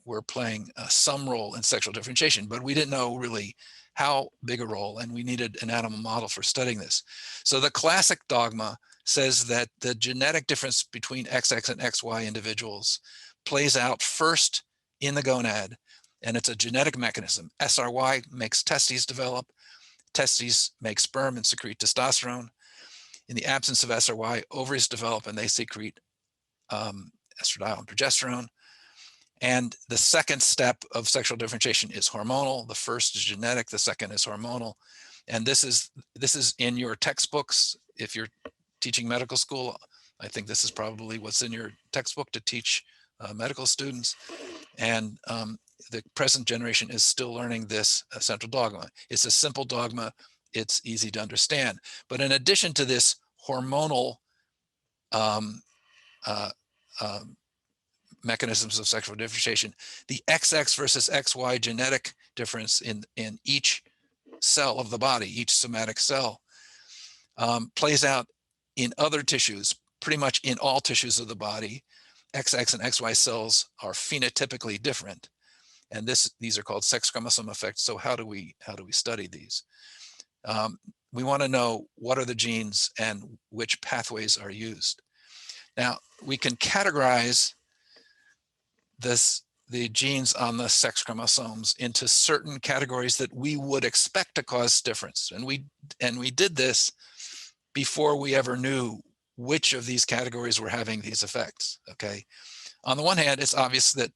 were playing some role in sexual differentiation, but we didn't know really how big a role, and we needed an animal model for studying this. So the classic dogma says that the genetic difference between XX and XY individuals plays out first in the gonad, and it's a genetic mechanism. SRY makes testes develop, testes make sperm and secrete testosterone. In the absence of SRY, ovaries develop and they secrete estradiol and progesterone. And the second step of sexual differentiation is hormonal. The first is genetic, the second is hormonal. And this is in your textbooks. If you're teaching medical school, I think this is probably what's in your textbook to teach medical students. And the present generation is still learning this central dogma. It's a simple dogma. It's easy to understand. But in addition to this hormonal mechanisms of sexual differentiation, the XX versus XY genetic difference in each cell of the body, each somatic cell, plays out in other tissues, pretty much in all tissues of the body. XX and XY cells are phenotypically different, and these are called sex chromosome effects. So how do we study these? We want to know what are the genes and which pathways are used. Now we can categorize the genes on the sex chromosomes into certain categories that we would expect to cause difference, and we did this before we ever knew which of these categories were having these effects. Okay, on the one hand, it's obvious that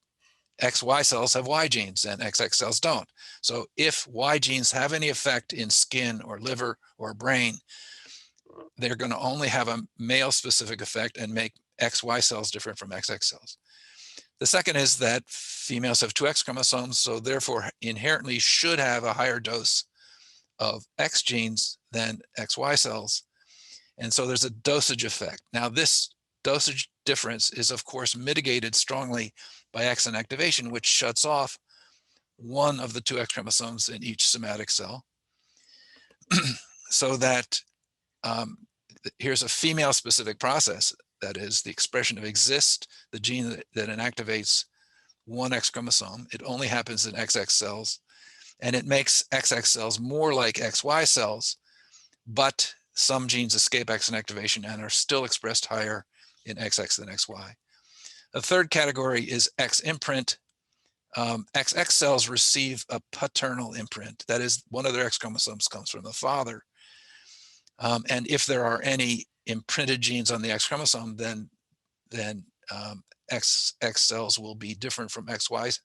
XY cells have Y genes and XX cells don't. So if Y genes have any effect in skin or liver or brain, they're going to only have a male specific effect and make XY cells different from XX cells. The second is that females have two X chromosomes, so therefore inherently should have a higher dose of X genes than XY cells. And so there's a dosage effect. Now this dosage difference is of course mitigated strongly by X inactivation, which shuts off one of the two X chromosomes in each somatic cell. So that here's a female specific process, that is the expression of exist, the gene that inactivates one X chromosome. It only happens in XX cells, and it makes XX cells more like XY cells, but some genes escape X inactivation and are still expressed higher in XX than XY. The third category is X imprint. XX cells receive a paternal imprint. That is, one of their X chromosomes comes from the father. And if there are any imprinted genes on the X chromosome, then XX cells will be different from XY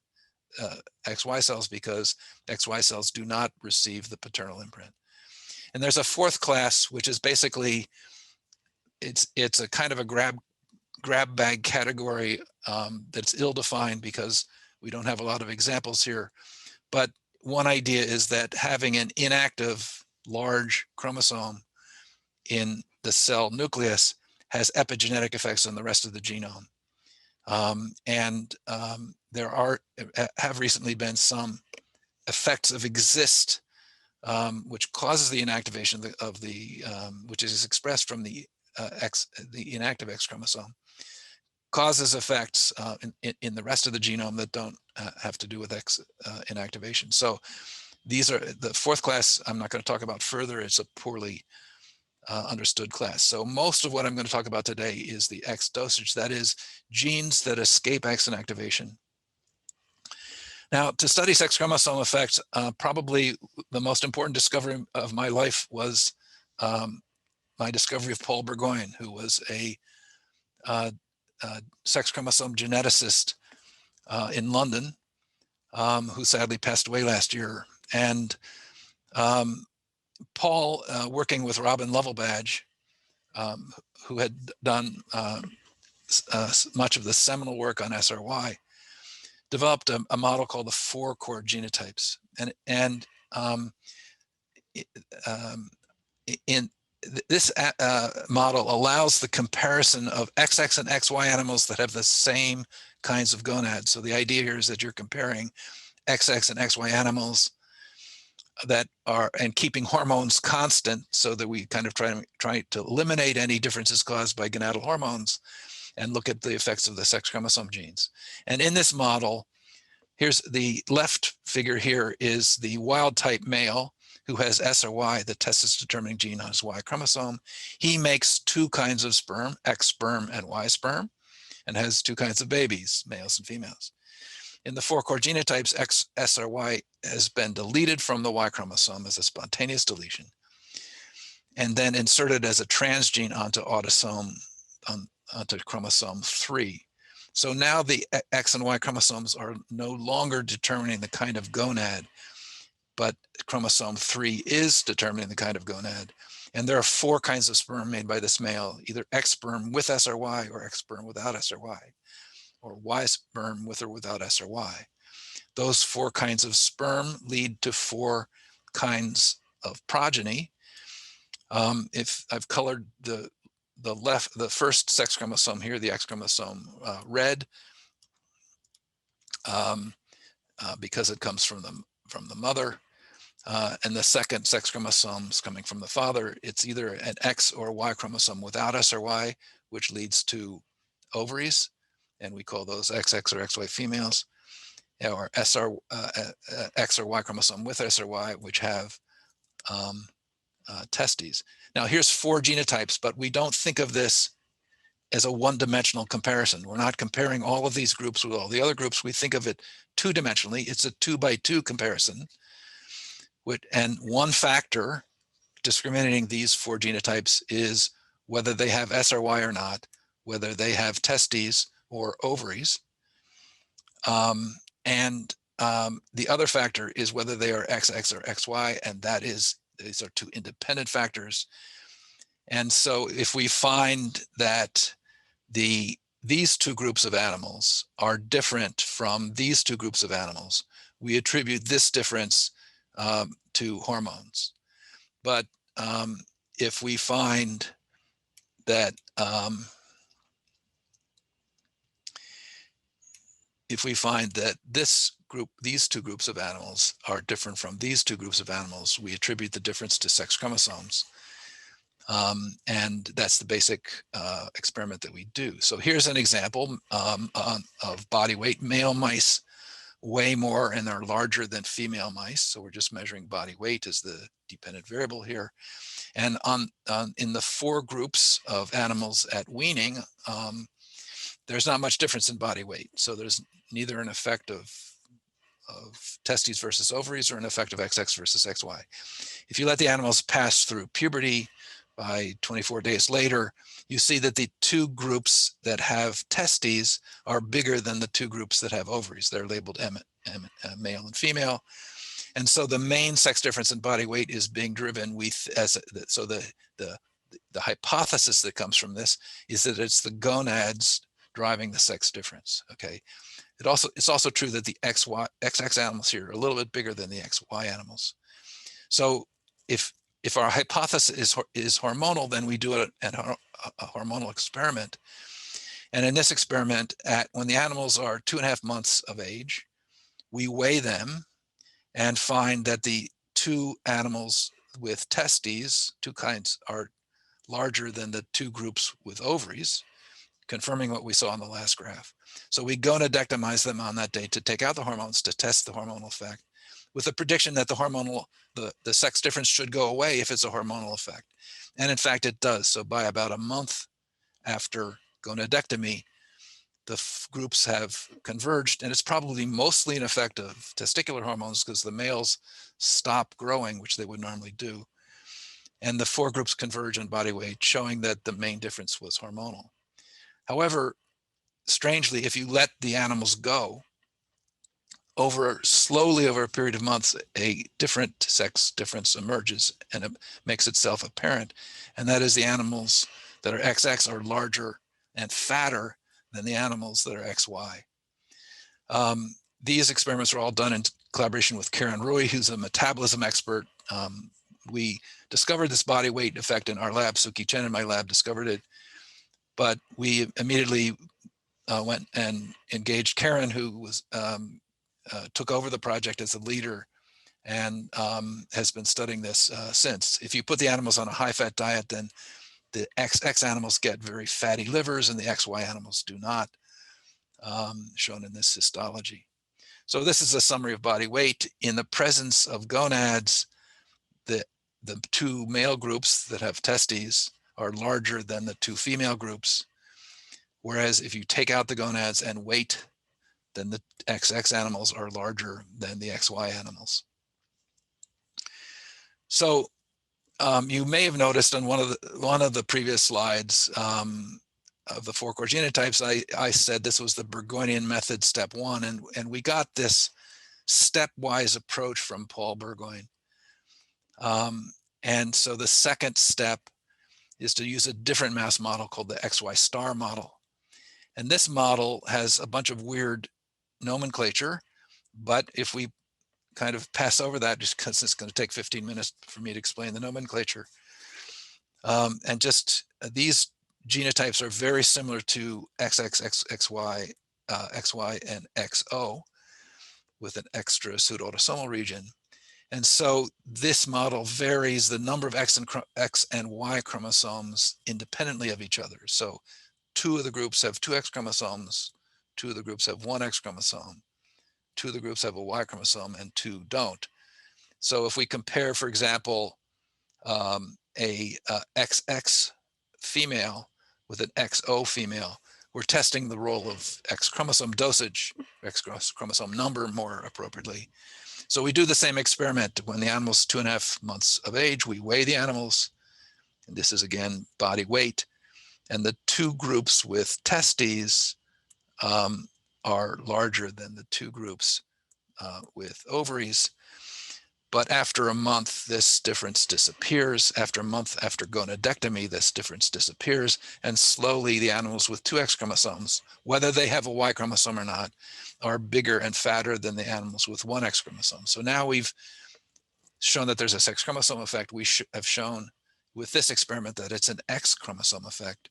cells, because XY cells do not receive the paternal imprint. And there's a fourth class, which is basically, it's a kind of a grab bag category that's ill-defined because we don't have a lot of examples here. But one idea is that having an inactive large chromosome in the cell nucleus has epigenetic effects on the rest of the genome. There have recently been some effects of exist, which causes the inactivation of the, which is expressed from the inactive X chromosome, causes effects in the rest of the genome that don't have to do with X inactivation. So these are the fourth class. I'm not going to talk about further. It's a poorly understood class. So most of what I'm going to talk about today is the X dosage, that is, genes that escape X inactivation. Now, to study sex chromosome effects, probably the most important discovery of my life was my discovery of Paul Burgoyne, who was a sex chromosome geneticist in London, who sadly passed away last year. And Paul, working with Robin Lovell-Badge, who had done much of the seminal work on SRY, developed a model called the 4 core genotypes. And in this model allows the comparison of XX and XY animals that have the same kinds of gonads. So the idea here is that you're comparing XX and XY animals that are, and keeping hormones constant, so that we kind of try to eliminate any differences caused by gonadal hormones and look at the effects of the sex chromosome genes. And in this model, here's the left figure here is the wild type male who has SRY, the testis determining gene on his Y chromosome. He makes 2 kinds of sperm, X sperm and Y sperm, and has 2 kinds of babies, males and females. In the 4 core genotypes, SRY has been deleted from the Y chromosome as a spontaneous deletion, and then inserted as a transgene onto autosome, onto chromosome 3. So now the X and Y chromosomes are no longer determining the kind of gonad, but chromosome 3 is determining the kind of gonad. And there are 4 kinds of sperm made by this male, either X sperm with S or Y, or X sperm without S or Y, or Y sperm with or without S or Y. Those 4 kinds of sperm lead to 4 kinds of progeny. If I've colored the first sex chromosome here, the X chromosome, red, because it comes from the mother, and the second sex chromosome is coming from the father. It's either an X or Y chromosome without S or Y, which leads to ovaries, and we call those XX or XY females, or X or Y chromosome with S or Y, which have testes. Now here's 4 genotypes, but we don't think of this as a one-dimensional comparison. We're not comparing all of these groups with all the other groups. We think of it 2-dimensionally. It's a 2-by-2 comparison. And one factor discriminating these 4 genotypes is whether they have S or Y or not, whether they have testes or ovaries. The other factor is whether they are XX or XY, and these are 2 independent factors. And so if we find that these 2 groups of animals are different from these 2 groups of animals, we attribute this difference to hormones. But if we find that these 2 groups of animals are different from these 2 groups of animals, we attribute the difference to sex chromosomes. And that's the basic experiment that we do. So here's an example of body weight. Male mice weigh more and are larger than female mice. So we're just measuring body weight as the dependent variable here. And in the 4 groups of animals at weaning, there's not much difference in body weight. So there's neither an effect of testes versus ovaries or an effect of XX versus XY. If you let the animals pass through puberty, by 24 days later, you see that the 2 groups that have testes are bigger than the 2 groups that have ovaries. They're labeled male and female. And so the main sex difference in body weight is being driven so the hypothesis that comes from this is that it's the gonads driving the sex difference. Okay. It's also true that the XX animals here are a little bit bigger than the XY animals. So if our hypothesis is hormonal, then we do a hormonal experiment. And in this experiment, when the animals are 2.5 months of age, we weigh them and find that the 2 animals with testes, 2 kinds, are larger than the 2 groups with ovaries, confirming what we saw in the last graph. So we gonadectomize them on that day to take out the hormones to test the hormonal effect, with the prediction that the sex difference should go away if it's a hormonal effect. And in fact, it does. So by about a month after gonadectomy, the groups have converged, and it's probably mostly an effect of testicular hormones because the males stop growing, which they would normally do. And the 4 groups converge on body weight, showing that the main difference was hormonal. However, strangely, if you let the animals go, slowly over a period of months, a different sex difference emerges and it makes itself apparent. And that is the animals that are XX are larger and fatter than the animals that are XY. These experiments are all done in collaboration with Karen Rui, who's a metabolism expert. We discovered this body weight effect in our lab. Suki Chen in my lab discovered it, but we immediately went and engaged Karen, who took over the project as a leader and has been studying this since. If you put the animals on a high-fat diet, then the XX animals get very fatty livers and the XY animals do not, shown in this histology. So this is a summary of body weight. In the presence of gonads, the 2 male groups that have testes are larger than the 2 female groups. Whereas if you take out the gonads and weight, then the XX animals are larger than the XY animals. So you may have noticed on one of the previous slides of the 4 core genotypes, I said this was the Burgoynian method, step 1, and we got this stepwise approach from Paul Burgoyne. And so the second step is to use a different mass model called the XY star model. And this model has a bunch of weird nomenclature, but if we kind of pass over that, just because it's going to take 15 minutes for me to explain the nomenclature. And just these genotypes are very similar to XX, XY, XY, and XO with an extra pseudoautosomal region. And so this model varies the number of X and Y chromosomes independently of each other. So 2 of the groups have 2 X chromosomes, 2 of the groups have 1 X chromosome, 2 of the groups have a Y chromosome, and 2 don't. So if we compare, for example, a XX female with an XO female, we're testing the role of X chromosome dosage, X chromosome number more appropriately. So we do the same experiment when the animal's 2.5 months of age. We weigh the animals, and this is again body weight. And the 2 groups with testes are larger than the 2 groups with ovaries. But after a month, this difference disappears. After a month after gonadectomy, this difference disappears. And slowly the animals with 2 X chromosomes, whether they have a Y chromosome or not, are bigger and fatter than the animals with 1 X chromosome. So now we've shown that there's a sex chromosome effect. We have shown with this experiment that it's an X chromosome effect.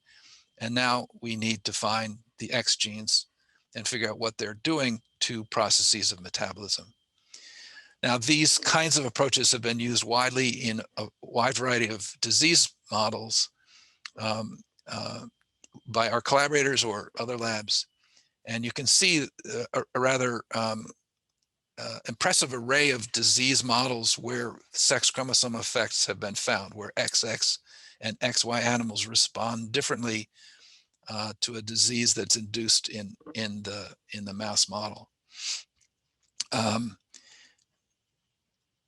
And now we need to find the X genes and figure out what they're doing to processes of metabolism. Now, these kinds of approaches have been used widely in a wide variety of disease models by our collaborators or other labs. And you can see a rather impressive array of disease models where sex chromosome effects have been found, where XX and XY animals respond differently to a disease that's induced in the mouse model.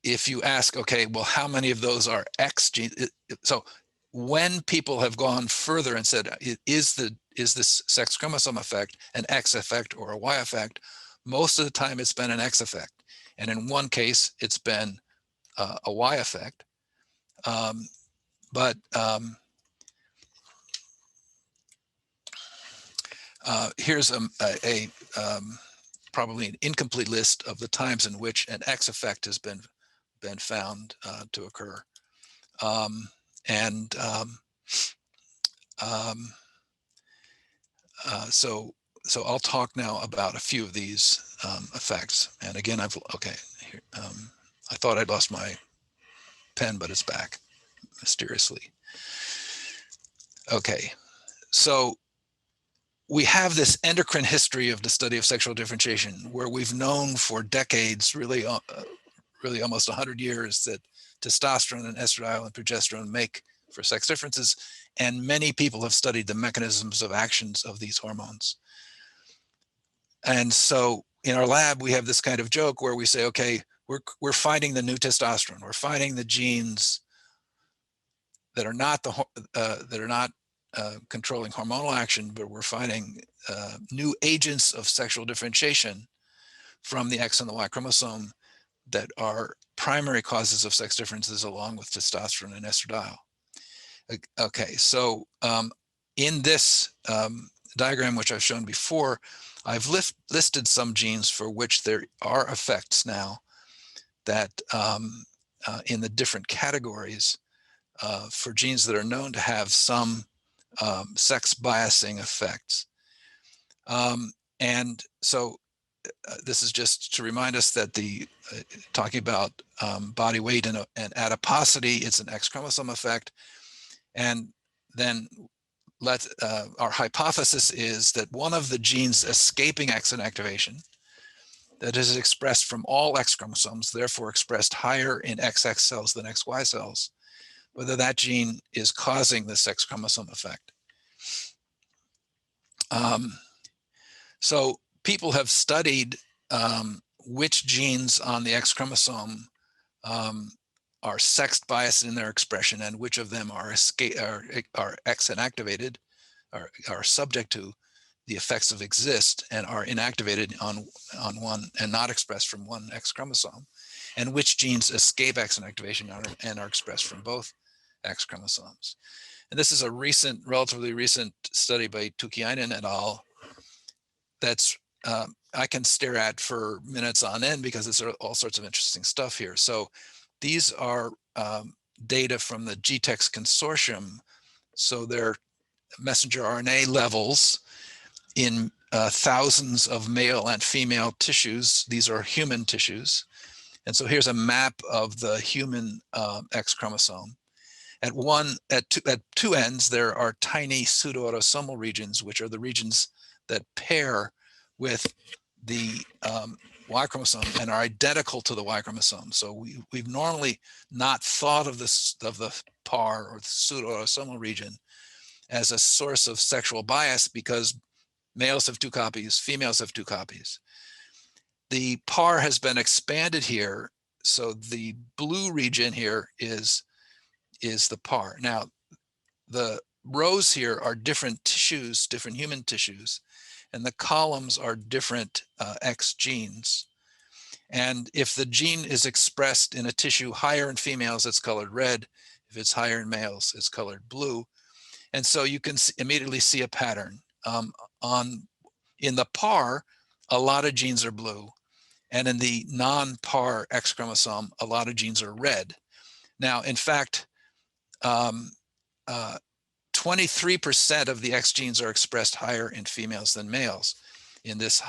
If you ask, okay, well, how many of those are X genes? So when people have gone further and said, is this sex chromosome effect an X effect or a Y effect? Most of the time it's been an X effect. And in one case, it's been a Y effect. Here's a probably an incomplete list of the times in which an X effect has been found to occur. So I'll talk now about a few of these effects. And again, I thought I'd lost my pen, but it's back mysteriously. Okay, so we have this endocrine history of the study of sexual differentiation, where we've known for decades, really almost 100 years, that testosterone and estradiol and progesterone make for sex differences, and many people have studied the mechanisms of actions of these hormones. And so in our lab, we have this kind of joke where we say, okay, we're finding the new testosterone, we're finding the genes that are not controlling hormonal action, but we're finding new agents of sexual differentiation from the X and the Y chromosome that are primary causes of sex differences, along with testosterone and estradiol. Okay, so in this diagram, which I've shown before, I've listed some genes for which there are effects now that in the different categories for genes that are known to have some sex biasing effects. And so this is just to remind us that talking about body weight and adiposity, it's an X chromosome effect. And then our hypothesis is that one of the genes escaping X inactivation that is expressed from all X chromosomes, therefore expressed higher in XX cells than XY cells, whether that gene is causing the sex chromosome effect. So people have studied which genes on the X chromosome are sex biased in their expression, and which of them are X inactivated, are subject to the effects of exist and are inactivated on one and not expressed from one X chromosome, and which genes escape X inactivation and are expressed from both X chromosomes. And this is a relatively recent study by Tukiainen et al. That's I can stare at for minutes on end because it's all sorts of interesting stuff here. So these are data from the GTEx consortium. So they're messenger RNA levels in thousands of male and female tissues. These are human tissues. And so here's a map of the human X chromosome. At two ends, there are tiny pseudoautosomal regions, which are the regions that pair with the Y chromosome and are identical to the Y chromosome. So we've normally not thought of the PAR or the pseudoautosomal region as a source of sexual bias because males have 2 copies, females have 2 copies. The PAR has been expanded here. So the blue region here is the PAR. Now, the rows here are different tissues, different human tissues, and the columns are different X genes. And if the gene is expressed in a tissue higher in females, it's colored red. If it's higher in males, it's colored blue. And so you can immediately see a pattern. In the PAR, a lot of genes are blue. And in the non-PAR X chromosome, a lot of genes are red. Now, in fact, 23% of the X genes are expressed higher in females than males in this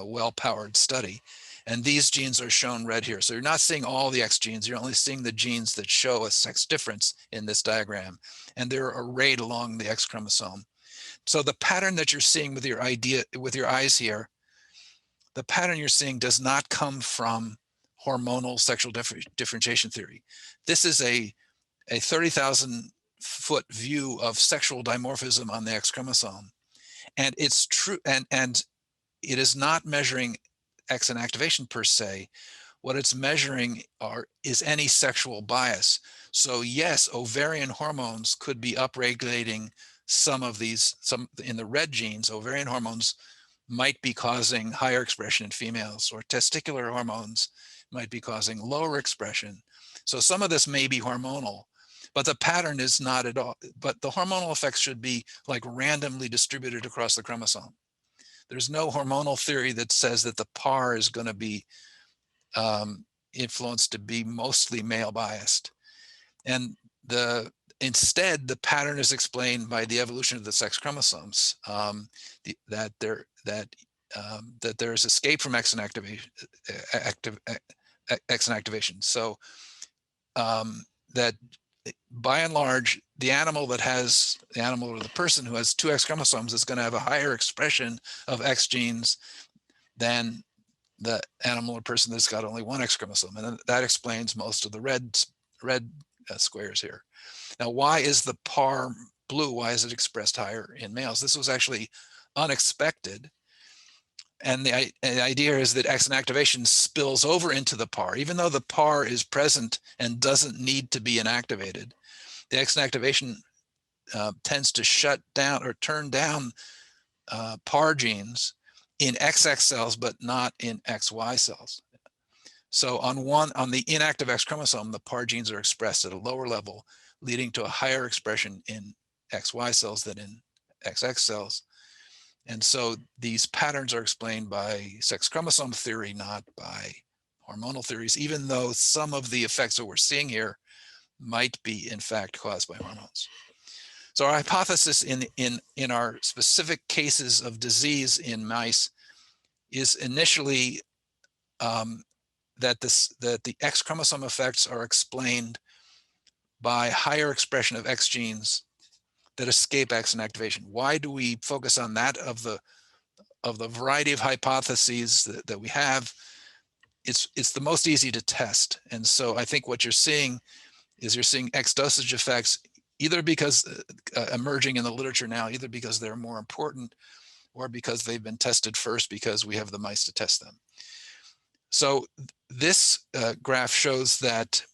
well-powered study. And these genes are shown red here. So you're not seeing all the X genes, you're only seeing the genes that show a sex difference in this diagram. And they're arrayed along the X chromosome. So the pattern that you're seeing with your eyes here, the pattern you're seeing does not come from hormonal sexual differentiation theory. This is a 30,000 foot view of sexual dimorphism on the X chromosome. And it's true, and it is not measuring X inactivation per se. What it's measuring is any sexual bias. So yes, ovarian hormones could be upregulating some in the red genes. Ovarian hormones might be causing higher expression in females, or testicular hormones might be causing lower expression. So some of this may be hormonal, but the pattern is not at all. But the hormonal effects should be like randomly distributed across the chromosome. There's no hormonal theory that says that the PAR is going to be influenced to be mostly male biased. And instead, the pattern is explained by the evolution of the sex chromosomes, that there is escape from X inactivation. So that by and large, the animal or the person who has 2 X chromosomes is going to have a higher expression of X genes than the animal or person that's got only 1 X chromosome. And that explains most of the red squares here. Now, why is the PAR blue? Why is it expressed higher in males? This was actually unexpected. And the idea is that X inactivation spills over into the PAR. Even though the PAR is present and doesn't need to be inactivated, the X inactivation tends to shut down or turn down PAR genes in XX cells, but not in XY cells. So on the inactive X chromosome, the PAR genes are expressed at a lower level, leading to a higher expression in XY cells than in XX cells. And so these patterns are explained by sex chromosome theory, not by hormonal theories, even though some of the effects that we're seeing here might be in fact caused by hormones. So our hypothesis in our specific cases of disease in mice is initially that the X chromosome effects are explained by higher expression of X genes that escape X inactivation. Why do we focus on that? Of the variety of hypotheses that we have, it's the most easy to test. And so I think what you're seeing X dosage effects, either because emerging in the literature now, either because they're more important or because they've been tested first because we have the mice to test them. So this graph shows that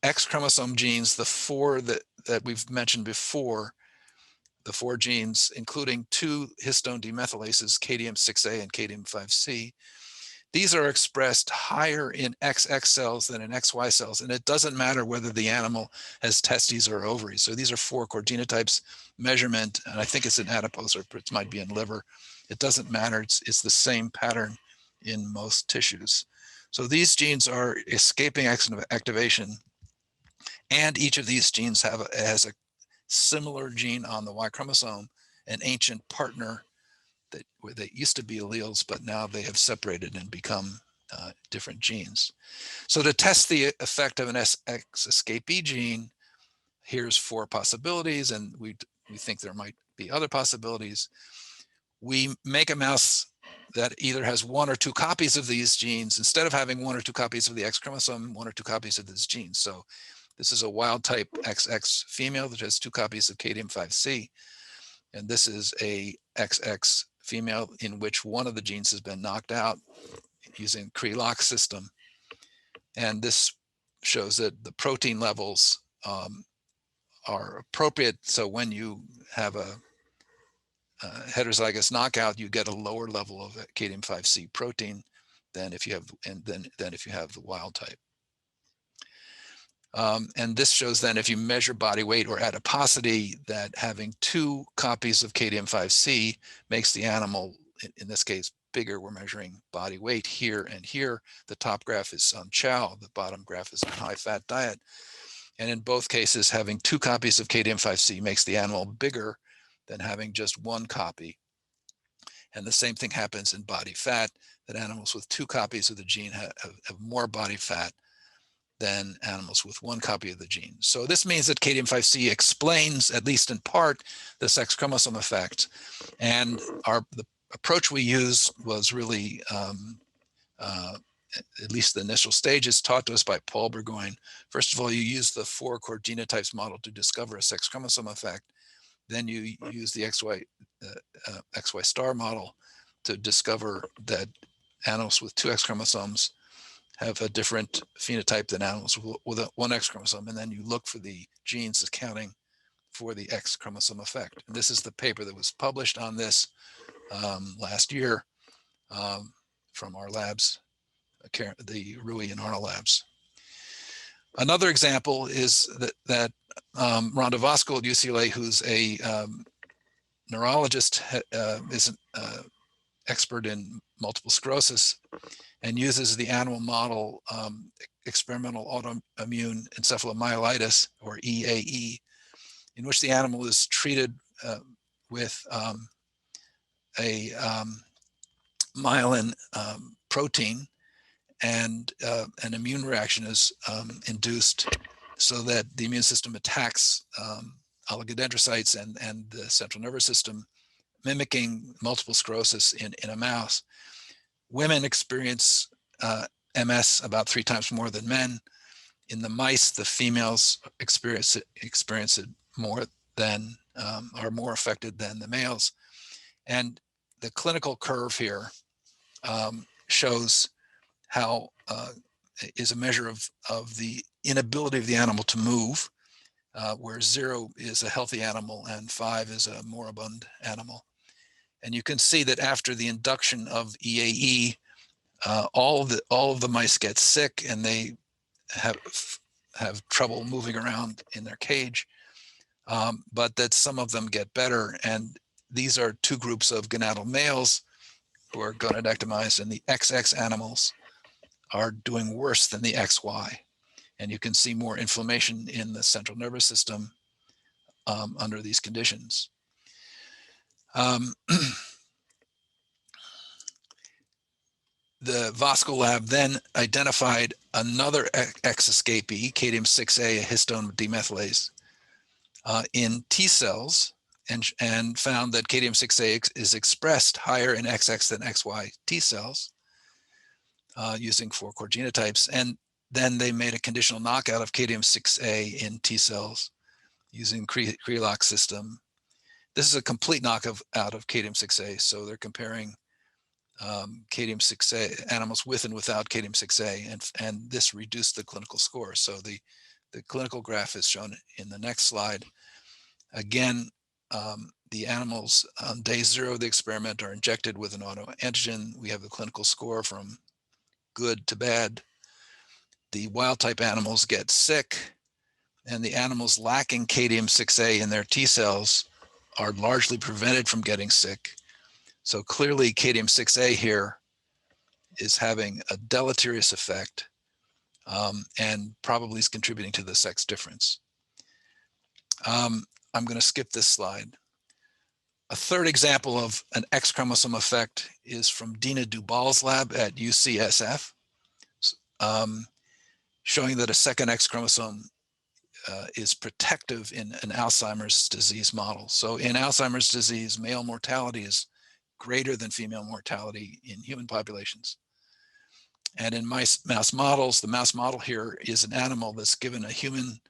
X chromosome genes, the 4 that we've mentioned before, the 4 genes, including 2 histone demethylases, KDM6A and KDM5C. These are expressed higher in XX cells than in XY cells, and it doesn't matter whether the animal has testes or ovaries. So these are 4 core genotypes measurement, and I think it's in adipose, or it might be in liver. It doesn't matter. It's the same pattern in most tissues. So these genes are escaping exon activation, and each of these genes has a similar gene on the Y chromosome, an ancient partner that used to be alleles, but now they have separated and become different genes. So to test the effect of an XX escapee gene, here's 4 possibilities, and we think there might be other possibilities. We make a mouse that either has 1 or 2 copies of these genes. Instead of having 1 or 2 copies of the X chromosome, 1 or 2 copies of this gene. So this is a wild type XX female that has 2 copies of KDM5C. And this is a XX female in which one of the genes has been knocked out using Cree-Lock system. And this shows that the protein levels are appropriate. So when you have a heterozygous knockout, you get a lower level of KDM5C protein than if you have than if you have the wild type. And this shows then if you measure body weight or adiposity, that having 2 copies of KDM5C makes the animal, in this case, bigger. We're measuring body weight here and here. The top graph is on chow, the bottom graph is on high-fat diet. And in both cases, having 2 copies of KDM5C makes the animal bigger than having just 1 copy. And the same thing happens in body fat, that animals with 2 copies of the gene have more body fat than animals with 1 copy of the gene. So this means that KDM5C explains, at least in part, the sex chromosome effect. And the approach we used was really, at least the initial stages, taught to us by Paul Burgoyne. First of all, you use the 4 core genotypes model to discover a sex chromosome effect. Then you use the XY star model to discover that animals with 2 X chromosomes have a different phenotype than animals with a 1 X chromosome. And then you look for the genes accounting for the X chromosome effect. And this is the paper that was published on this last year from our labs, the Rui and Arnold labs. Another example is that Rhonda Voskuil at UCLA, who's a neurologist, is an expert in multiple sclerosis, and uses the animal model experimental autoimmune encephalomyelitis, or EAE, in which the animal is treated with a myelin protein, and an immune reaction is induced so that the immune system attacks oligodendrocytes and the central nervous system, mimicking multiple sclerosis in a mouse. Women experience MS about 3 times more than men. In the mice, the females experience it more than, are more affected than the males. And the clinical curve here shows how is a measure of the inability of the animal to move, where 0 is a healthy animal and 5 is a moribund animal. And you can see that after the induction of EAE, all of the mice get sick, and they have trouble moving around in their cage, but that some of them get better. And these are 2 groups of gonadal males who are gonadectomized, and the XX animals are doing worse than the XY. And you can see more inflammation in the central nervous system under these conditions. The Voskuil lab then identified another X escapee, KDM6A, a histone demethylase, in T cells, and found that KDM6A is expressed higher in XX than XY T cells using 4 core genotypes. And then they made a conditional knockout of KDM6A in T cells using Cree-Lock system. This is a complete knockout of KDM6A. So they're comparing KDM6A animals with and without KDM6A, and this reduced the clinical score. So the clinical graph is shown in the next slide. Again, the animals on day 0 of the experiment are injected with an autoantigen. We have the clinical score from good to bad. The wild type animals get sick, and the animals lacking Cadmium-6A in their T cells are largely prevented from getting sick. So clearly Cadmium-6A here is having a deleterious effect, and probably is contributing to the sex difference. I'm going to skip this slide. A third example of an X chromosome effect is from Dina Dubal's lab at UCSF, showing that a second X chromosome is protective in an Alzheimer's disease model. So in Alzheimer's disease, male mortality is greater than female mortality in human populations. And in mouse models, the mouse model here is an animal that's given a human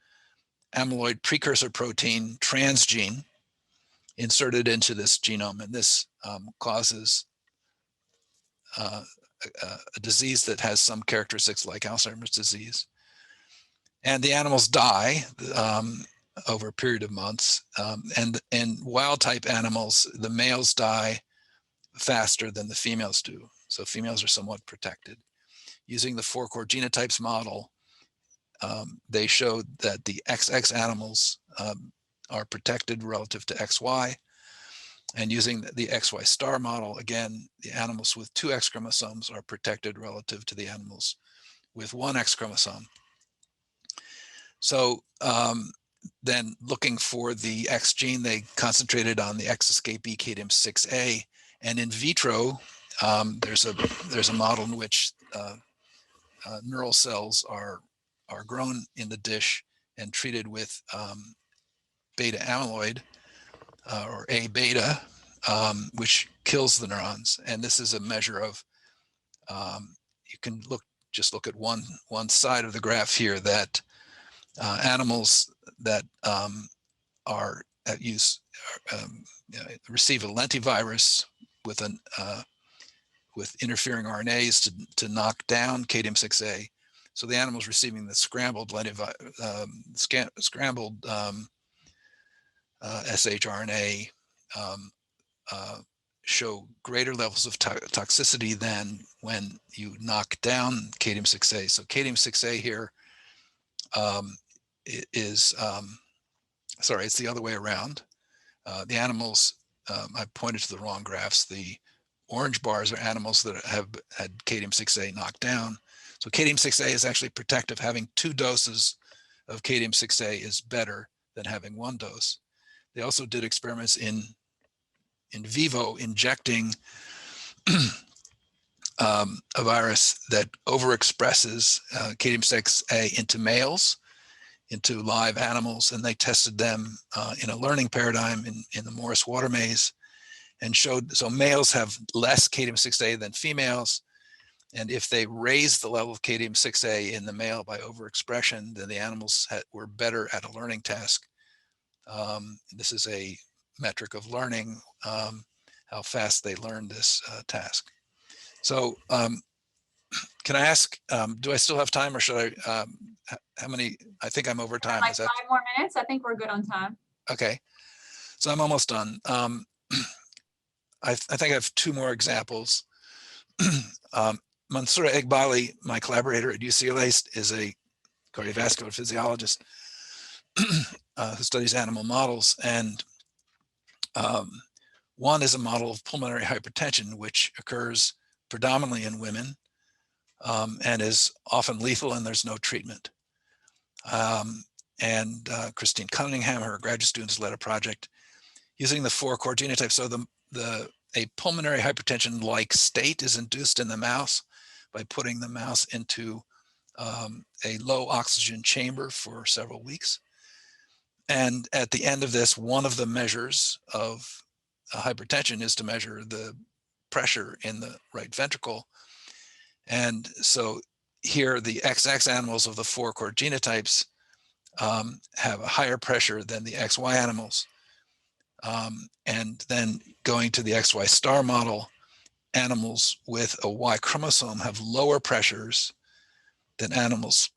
amyloid precursor protein transgene inserted into this genome, and this causes a disease that has some characteristics like Alzheimer's disease. And the animals die over a period of months. And in wild type animals, the males die faster than the females do. So females are somewhat protected. Using the 4 core genotypes model, they showed that the XX animals are protected relative to XY. And using the XY star model, again, the animals with 2 X chromosomes are protected relative to the animals with 1 X chromosome. So then looking for the X gene, they concentrated on the X escapee Cadmium-6A, and in vitro, there's a model in which neural cells are grown in the dish and treated with beta amyloid or A beta, which kills the neurons. And this is a measure of, you can just look at one side of the graph here, that animals that are at use receive a lentivirus with interfering RNAs to knock down Cadmium-6A. So the animals receiving the scrambled shRNA show greater levels of toxicity than when you knock down Cadmium-6A. So Cadmium-6A here is, sorry, it's the other way around. The animals, I pointed to the wrong graphs. The orange bars are animals that have had Cadmium-6A knocked down. So Cadmium-6A is actually protective. Having 2 doses of Cadmium-6A is better than having 1 dose. They also did experiments in vivo injecting a virus that overexpresses Cadmium-6A into males, into live animals, and they tested them in a learning paradigm in the Morris water maze, and showed, so males have less Cadmium-6A than females, and if they raise the level of Cadmium-6A in the male by overexpression, then the animals were better at a learning task. This is a metric of learning, how fast they learn this task. So can I ask, do I still have time, or should I, how many, I think I'm over time. Like Is that 5 more minutes? I think we're good on time. okay? So I'm almost done. I think I have 2 more examples. Mansoura Eghbali, my collaborator at UCLA, is a cardiovascular physiologist who studies animal models. And one is a model of pulmonary hypertension, which occurs predominantly in women and is often lethal, and there's no treatment. And Christine Cunningham, her graduate students, led a project using the 4 core genotypes. So a pulmonary hypertension-like state is induced in the mouse by putting the mouse into a low oxygen chamber for several weeks. And at the end of this, one of the measures of hypertension is to measure the pressure in the right ventricle. And so here, the XX animals of the 4 core genotypes have a higher pressure than the XY animals. And then going to the XY star model, animals with a Y chromosome have lower pressures than animals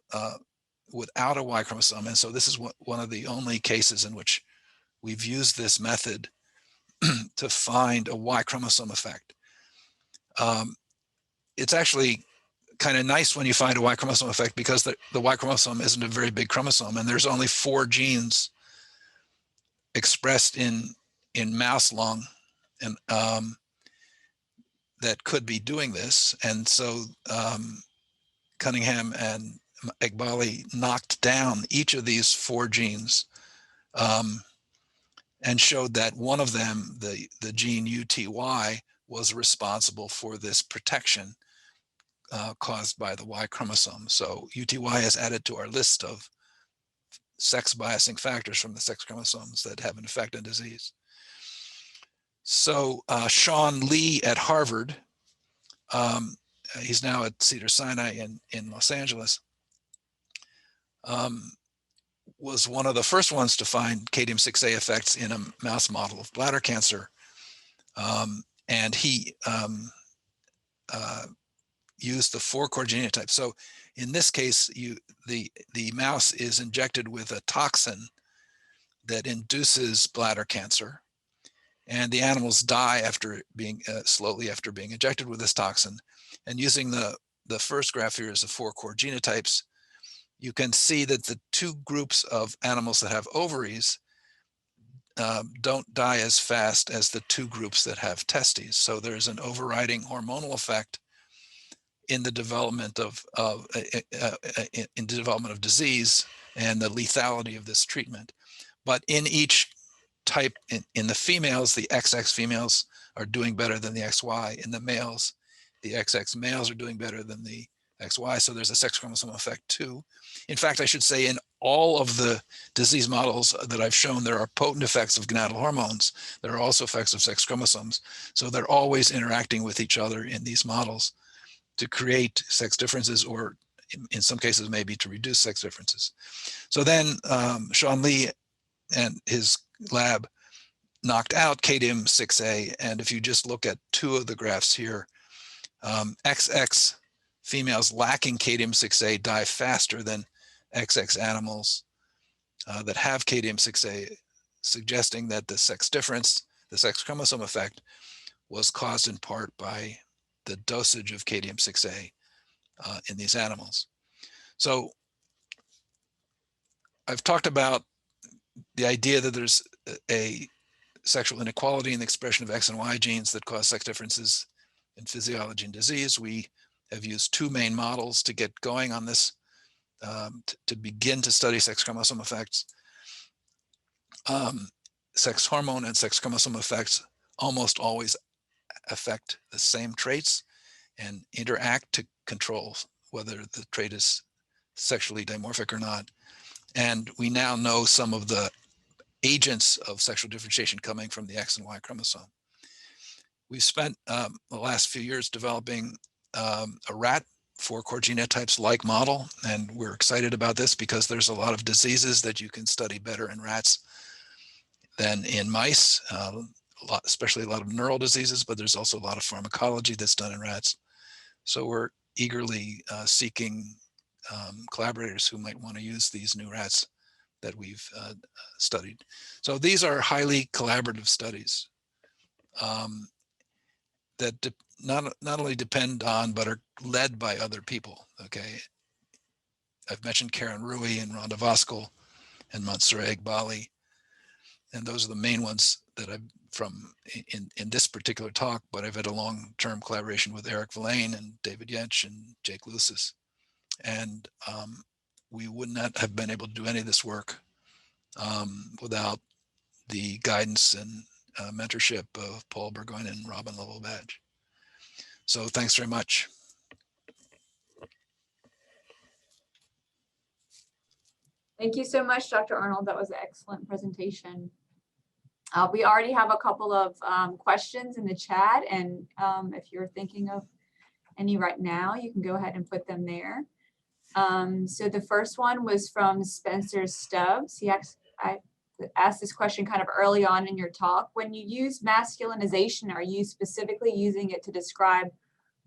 without a Y chromosome. And so this is one of the only cases in which we've used this method to find a Y chromosome effect. It's actually kind of nice when you find a Y chromosome effect, because the Y chromosome isn't a very big chromosome, and there's only 4 genes expressed in mouse lung and that could be doing this. And so Cunningham and Iqbali knocked down each of these 4 genes and showed that one of them, the gene UTY, was responsible for this protection caused by the Y chromosome. So UTY is added to our list of sex biasing factors from the sex chromosomes that have an effect on disease. So Sean Lee at Harvard, he's now at Cedars-Sinai in Los Angeles, was one of the first ones to find Kadium-6A effects in a mouse model of bladder cancer. And he used the 4 core genotypes. So in this case, the mouse is injected with a toxin that induces bladder cancer, and the animals die after being slowly after being injected with this toxin. And using the first graph here is the 4 core genotypes, you can see that the 2 groups of animals that have ovaries don't die as fast as the 2 groups that have testes. So there's an overriding hormonal effect in the development of disease and the lethality of this treatment. But in each type, in the females, the XX females are doing better than the XY. In the males, the XX males are doing better than the XY. So there's a sex chromosome effect too. In fact, I should say in all of the disease models that I've shown, there are potent effects of gonadal hormones. There are also effects of sex chromosomes. So they're always interacting with each other in these models to create sex differences, or in some cases, maybe to reduce sex differences. So then Sean Lee and his lab knocked out Kadium-6A. And if you just look at 2 of the graphs here, XX females lacking Kadium-6A die faster than XX animals that have Kadium-6A, suggesting that the sex difference, the sex chromosome effect, was caused in part by the dosage of Kadium-6A in these animals. So I've talked about the idea that there's a sexual inequality in the expression of X and Y genes that cause sex differences in physiology and disease. We have used 2 main models to get going on this, to begin to study sex chromosome effects. Sex hormone and sex chromosome effects almost always affect the same traits and interact to control whether the trait is sexually dimorphic or not. And we now know some of the agents of sexual differentiation coming from the X and Y chromosome. We've spent the last few years developing a rat 4 core genotypes like model, and we're excited about this because there's a lot of diseases that you can study better in rats than in mice, especially a lot of neural diseases, but there's also a lot of pharmacology that's done in rats. So we're eagerly seeking collaborators who might want to use these new rats that we've studied. So these are highly collaborative studies that not only depend on, but are led by other people, okay? I've mentioned Karen Rui and Rhonda Voskel and Mansour Iqbali, and those are the main ones that I've from in this particular talk, but I've had a long-term collaboration with Eric Verlaine and David Yench and Jake Lucis. And we would not have been able to do any of this work without the guidance and mentorship of Paul Burgoyne and Robin Lovell-Badge. So thanks very much. Thank you so much, Dr. Arnold. That was an excellent presentation. We already have a couple of questions in the chat, and if you're thinking of any right now, you can go ahead and put them there. So the first one was from Spencer Stubbs. I asked this question kind of early on in your talk. When you use masculinization, are you specifically using it to describe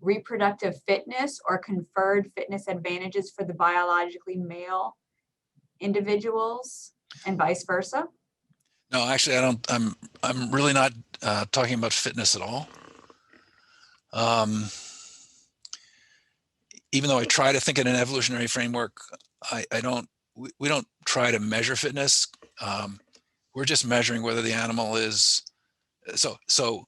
reproductive fitness or conferred fitness advantages for the biologically male individuals and vice versa? No, actually, I don't. I'm really not talking about fitness at all. Even though I try to think in an evolutionary framework, I don't. We don't try to measure fitness. We're just measuring whether the animal is so.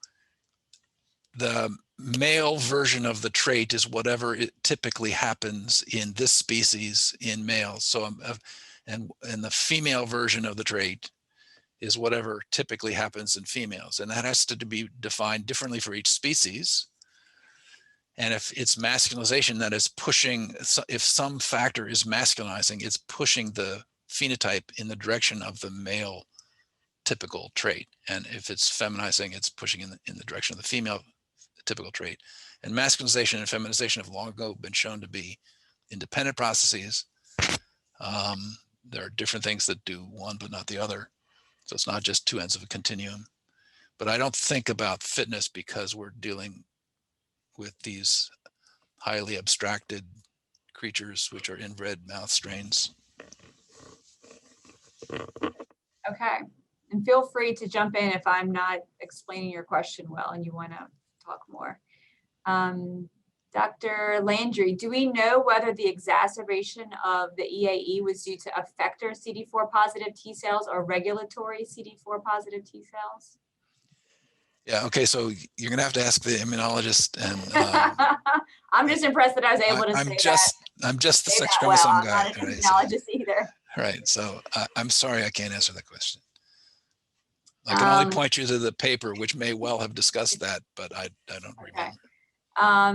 The male version of the trait is whatever it typically happens in this species in males. So, and the female version of the trait is whatever typically happens in females. And that has to be defined differently for each species. And if it's masculinization that is pushing, if some factor is masculinizing, it's pushing the phenotype in the direction of the male typical trait. And if it's feminizing, it's pushing in the direction of the female typical trait. And masculinization and feminization have long ago been shown to be independent processes. There are different things that do one but not the other. So it's not just two ends of a continuum. But I don't think about fitness because we're dealing with these highly abstracted creatures, which are inbred mouth strains. Okay, and feel free to jump in if I'm not explaining your question well and you want to talk more. Dr. Landry, do we know whether the exacerbation of the EAE was due to effector CD4 positive T cells or regulatory CD4 positive T cells? Yeah, okay, so you're gonna have to ask the immunologist. And I'm just impressed that I was able to I'm just the say sex that well. chromosome I'm guy. not an Right, immunologist either. right, so I'm sorry I can't answer that question. I can only point you to the paper, which may well have discussed that, but I don't remember.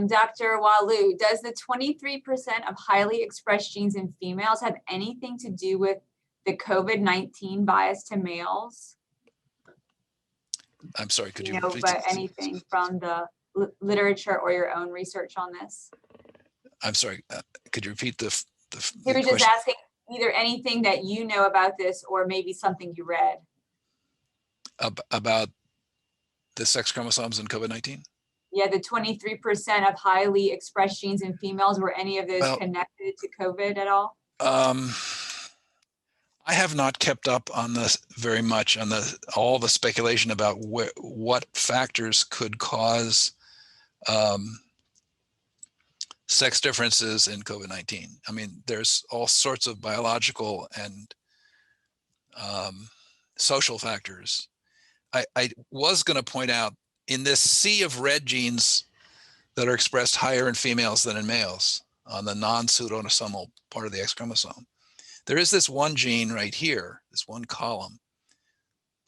Dr. Walu, does the 23% of highly expressed genes in females have anything to do with the COVID-19 bias to males? I'm sorry, could you know, repeat? but anything from the literature or your own research on this? I'm sorry, could you repeat the He was question? just asking either anything that you know about this or maybe something you read. About the sex chromosomes and COVID-19? Yeah, the 23% of highly expressed genes in females, were any of those connected to COVID at all? I have not kept up on this very much, on all the speculation about what factors could cause sex differences in COVID-19. I mean, there's all sorts of biological and social factors. I was going to point out, in this sea of red genes that are expressed higher in females than in males on the non-pseudosomal part of the X chromosome, there is this one gene right here, this one column,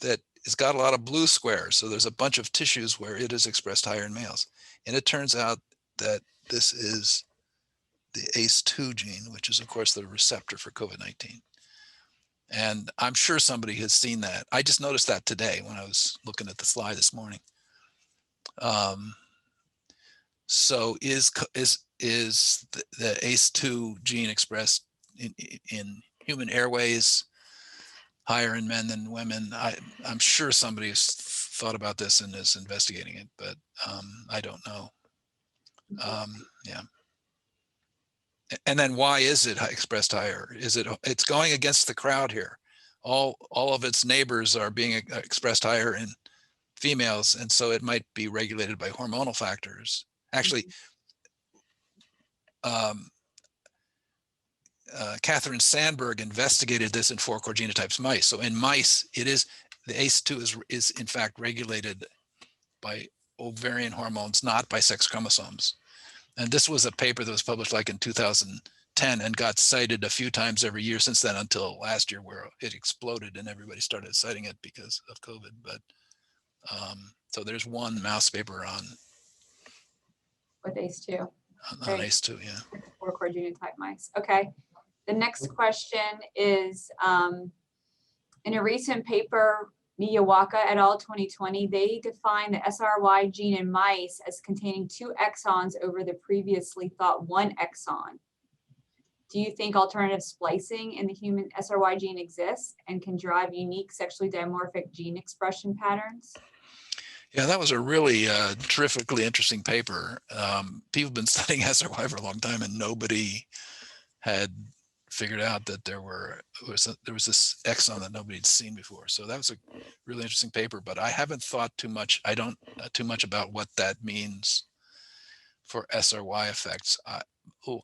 that has got a lot of blue squares. So there's a bunch of tissues where it is expressed higher in males. And it turns out that this is the ACE2 gene, which is, of course, the receptor for COVID-19. And I'm sure somebody has seen that. I just noticed that today when I was looking at the slide this morning. So is the ACE2 gene expressed in human airways higher in men than women? I'm sure somebody has thought about this and is investigating it, but I don't know. Yeah. And then why is it expressed higher? It's going against the crowd here. All of its neighbors are being expressed higher in females, and so it might be regulated by hormonal factors. Actually, Catherine Sandberg investigated this in 4 core genotypes mice. So in mice, it is the ACE2 is in fact regulated by ovarian hormones, not by sex chromosomes. And this was a paper that was published like in 2010 and got cited a few times every year since then until last year, where it exploded and everybody started citing it because of COVID. But so there's one mouse paper on With ACE2. On ACE2, yeah. 4 core genotype mice. Okay. The next question is, in a recent paper, Miyawaka et al. 2020, they defined the SRY gene in mice as containing 2 exons over the previously thought 1 exon. Do you think alternative splicing in the human SRY gene exists and can drive unique sexually dimorphic gene expression patterns? Yeah, that was a really terrifically interesting paper. People have been studying SRY for a long time and nobody had figured out that there was this exon that nobody had seen before. So that was a really interesting paper, but I haven't thought too much. I don't too much about what that means for SRY effects.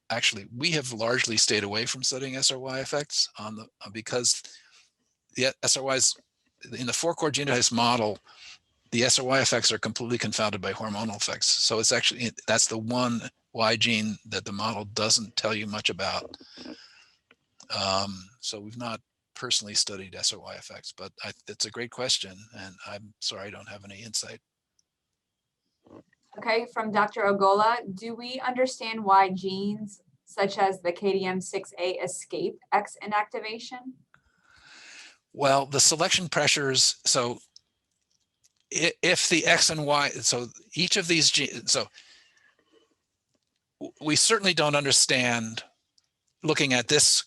Actually, we have largely stayed away from studying SRY effects because the SRYs in the 4-core genotypes model, the SRY effects are completely confounded by hormonal effects. So it's actually, that's the one Y gene that the model doesn't tell you much about. So we've not personally studied SRY effects, but it's a great question, and I'm sorry I don't have any insight. Okay, from Dr. Ogola, do we understand why genes such as the KDM6A escape X inactivation? Well, the selection pressures, so if the X and Y, so each of these genes, so we certainly don't understand, looking at this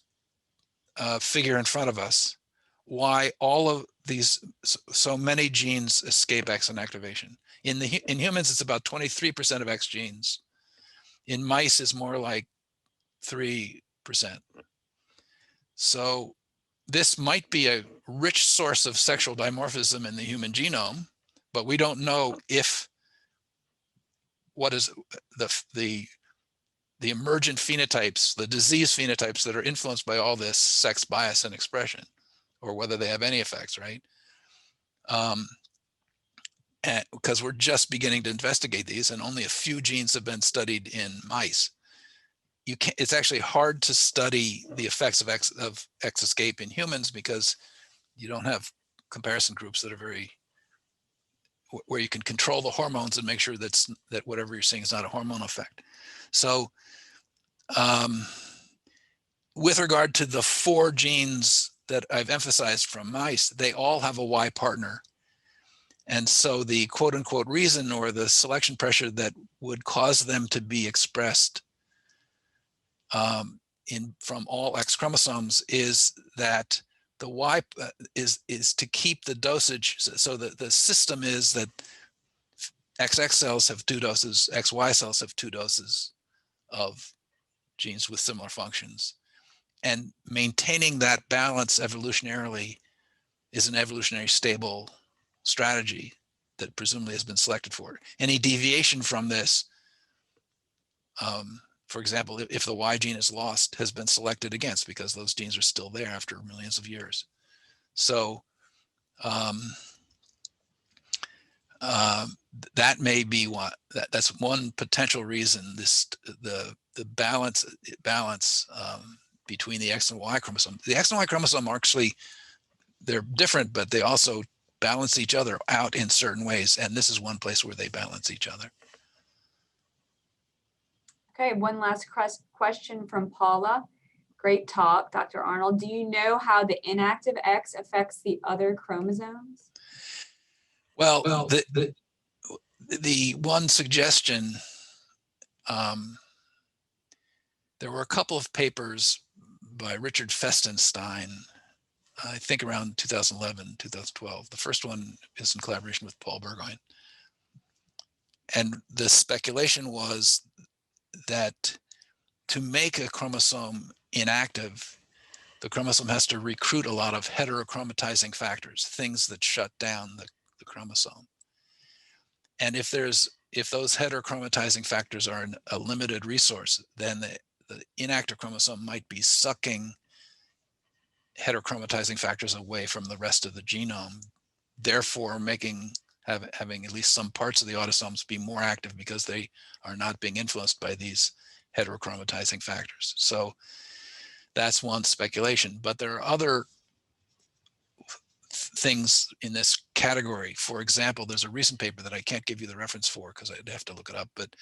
figure in front of us, why all of these, so many genes escape X inactivation. In humans, it's about 23% of X genes. In mice, it's more like 3%. So this might be a rich source of sexual dimorphism in the human genome, but we don't know if what is the emergent phenotypes, the disease phenotypes that are influenced by all this sex bias and expression, or whether they have any effects, right? Because we're just beginning to investigate these, and only a few genes have been studied in mice. It's actually hard to study the effects of X escape in humans because you don't have comparison groups that are where you can control the hormones and make sure that whatever you're seeing is not a hormone effect. So with regard to the 4 genes that I've emphasized from mice, they all have a Y partner. And so the quote unquote reason or the selection pressure that would cause them to be expressed from all X chromosomes is that the Y is to keep the dosage. So the system is that XX cells have 2 doses, XY cells have 2 doses of genes with similar functions. And maintaining that balance evolutionarily is an evolutionary stable strategy that presumably has been selected for it. Any deviation from this, for example, if the Y gene is lost, has been selected against because those genes are still there after millions of years. So that may be that's one potential reason the balance between the X and Y chromosome. The X and Y chromosome are actually, they're different, but they also balance each other out in certain ways. And this is one place where they balance each other. Okay, one last question from Paula. Great talk, Dr. Arnold. Do you know how the inactive X affects the other chromosomes? Well, the one suggestion, there were a couple of papers by Richard Festenstein, I think around 2011, 2012. The first one is in collaboration with Paul Burgoyne. And the speculation was that to make a chromosome inactive, the chromosome has to recruit a lot of heterochromatizing factors, things that shut down the chromosome. And if those heterochromatizing factors are a limited resource, then the inactive chromosome might be sucking heterochromatizing factors away from the rest of the genome, therefore having at least some parts of the autosomes be more active because they are not being influenced by these heterochromatizing factors. So that's one speculation, but there are other things in this category. For example, there's a recent paper that I can't give you the reference for because I'd have to look it up, but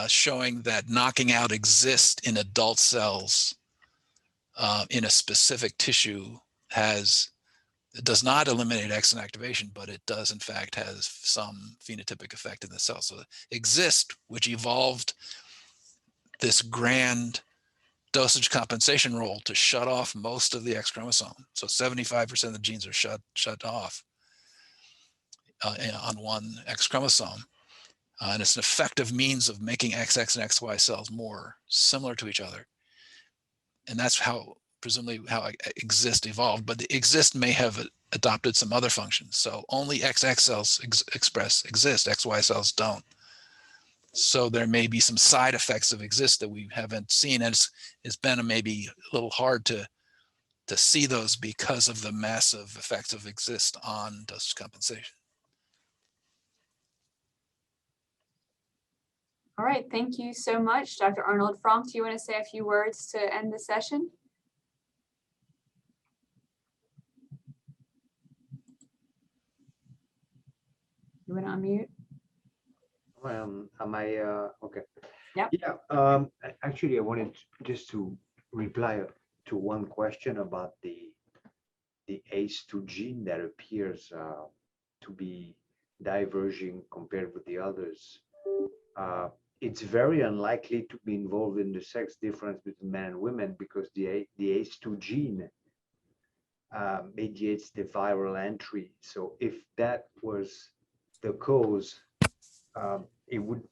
showing that knocking out exists in adult cells in a specific tissue it does not eliminate X inactivation, but it does in fact has some phenotypic effect in the cell. So exist, which evolved this grand dosage compensation role to shut off most of the X chromosome. So 75% of the genes are shut off on one X chromosome. And it's an effective means of making XX and XY cells more similar to each other. And that's how, presumably how exist evolved, but the exist may have adopted some other functions. So only XX cells express exist, XY cells don't. So there may be some side effects of exist that we haven't seen. And it's been maybe a little hard to see those because of the massive effects of exist on dosage compensation. All right, thank you so much, Dr. Arnold. Frank, do you want to say a few words to end the session? You want to unmute? Am I okay? Yep. Yeah. Actually, I wanted just to reply to one question about the ACE2 gene that appears to be diverging compared with the others. It's very unlikely to be involved in the sex difference between men and women because the ACE2 gene mediates the viral entry. So if that was the cause, it would.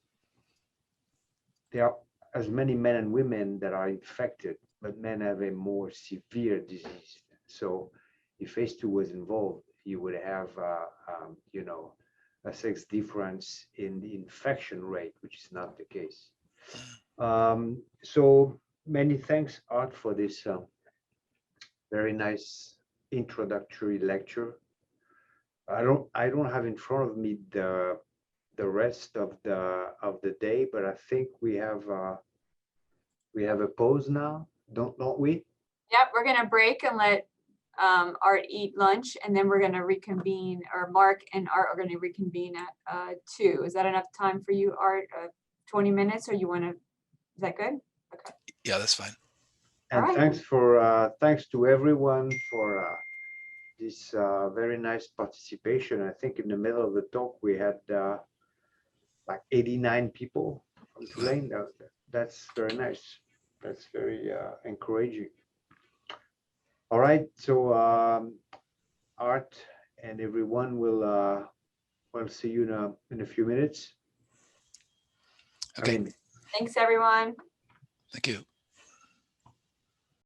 There are as many men and women that are infected, but men have a more severe disease. So if ACE2 was involved, you would have, you know, a sex difference in the infection rate, which is not the case. So many thanks, Art, for this very nice introductory lecture. I don't have in front of me the rest of the day, but I think we have a pause now, don't we? Yep, we're going to break and let Art eat lunch, and then we're going to reconvene, or Mark and Art are going to reconvene at 2. Is that enough time for you, Art? 20 minutes, or you want to, is that good? Okay. Yeah, that's fine. And All right. thanks to everyone for this very nice participation. I think in the middle of the talk, we had like 89 people from Tulane. That's very nice. That's very encouraging. All right, so Art and everyone will see you in a few minutes. Okay. I mean, Thanks, everyone. Thank you.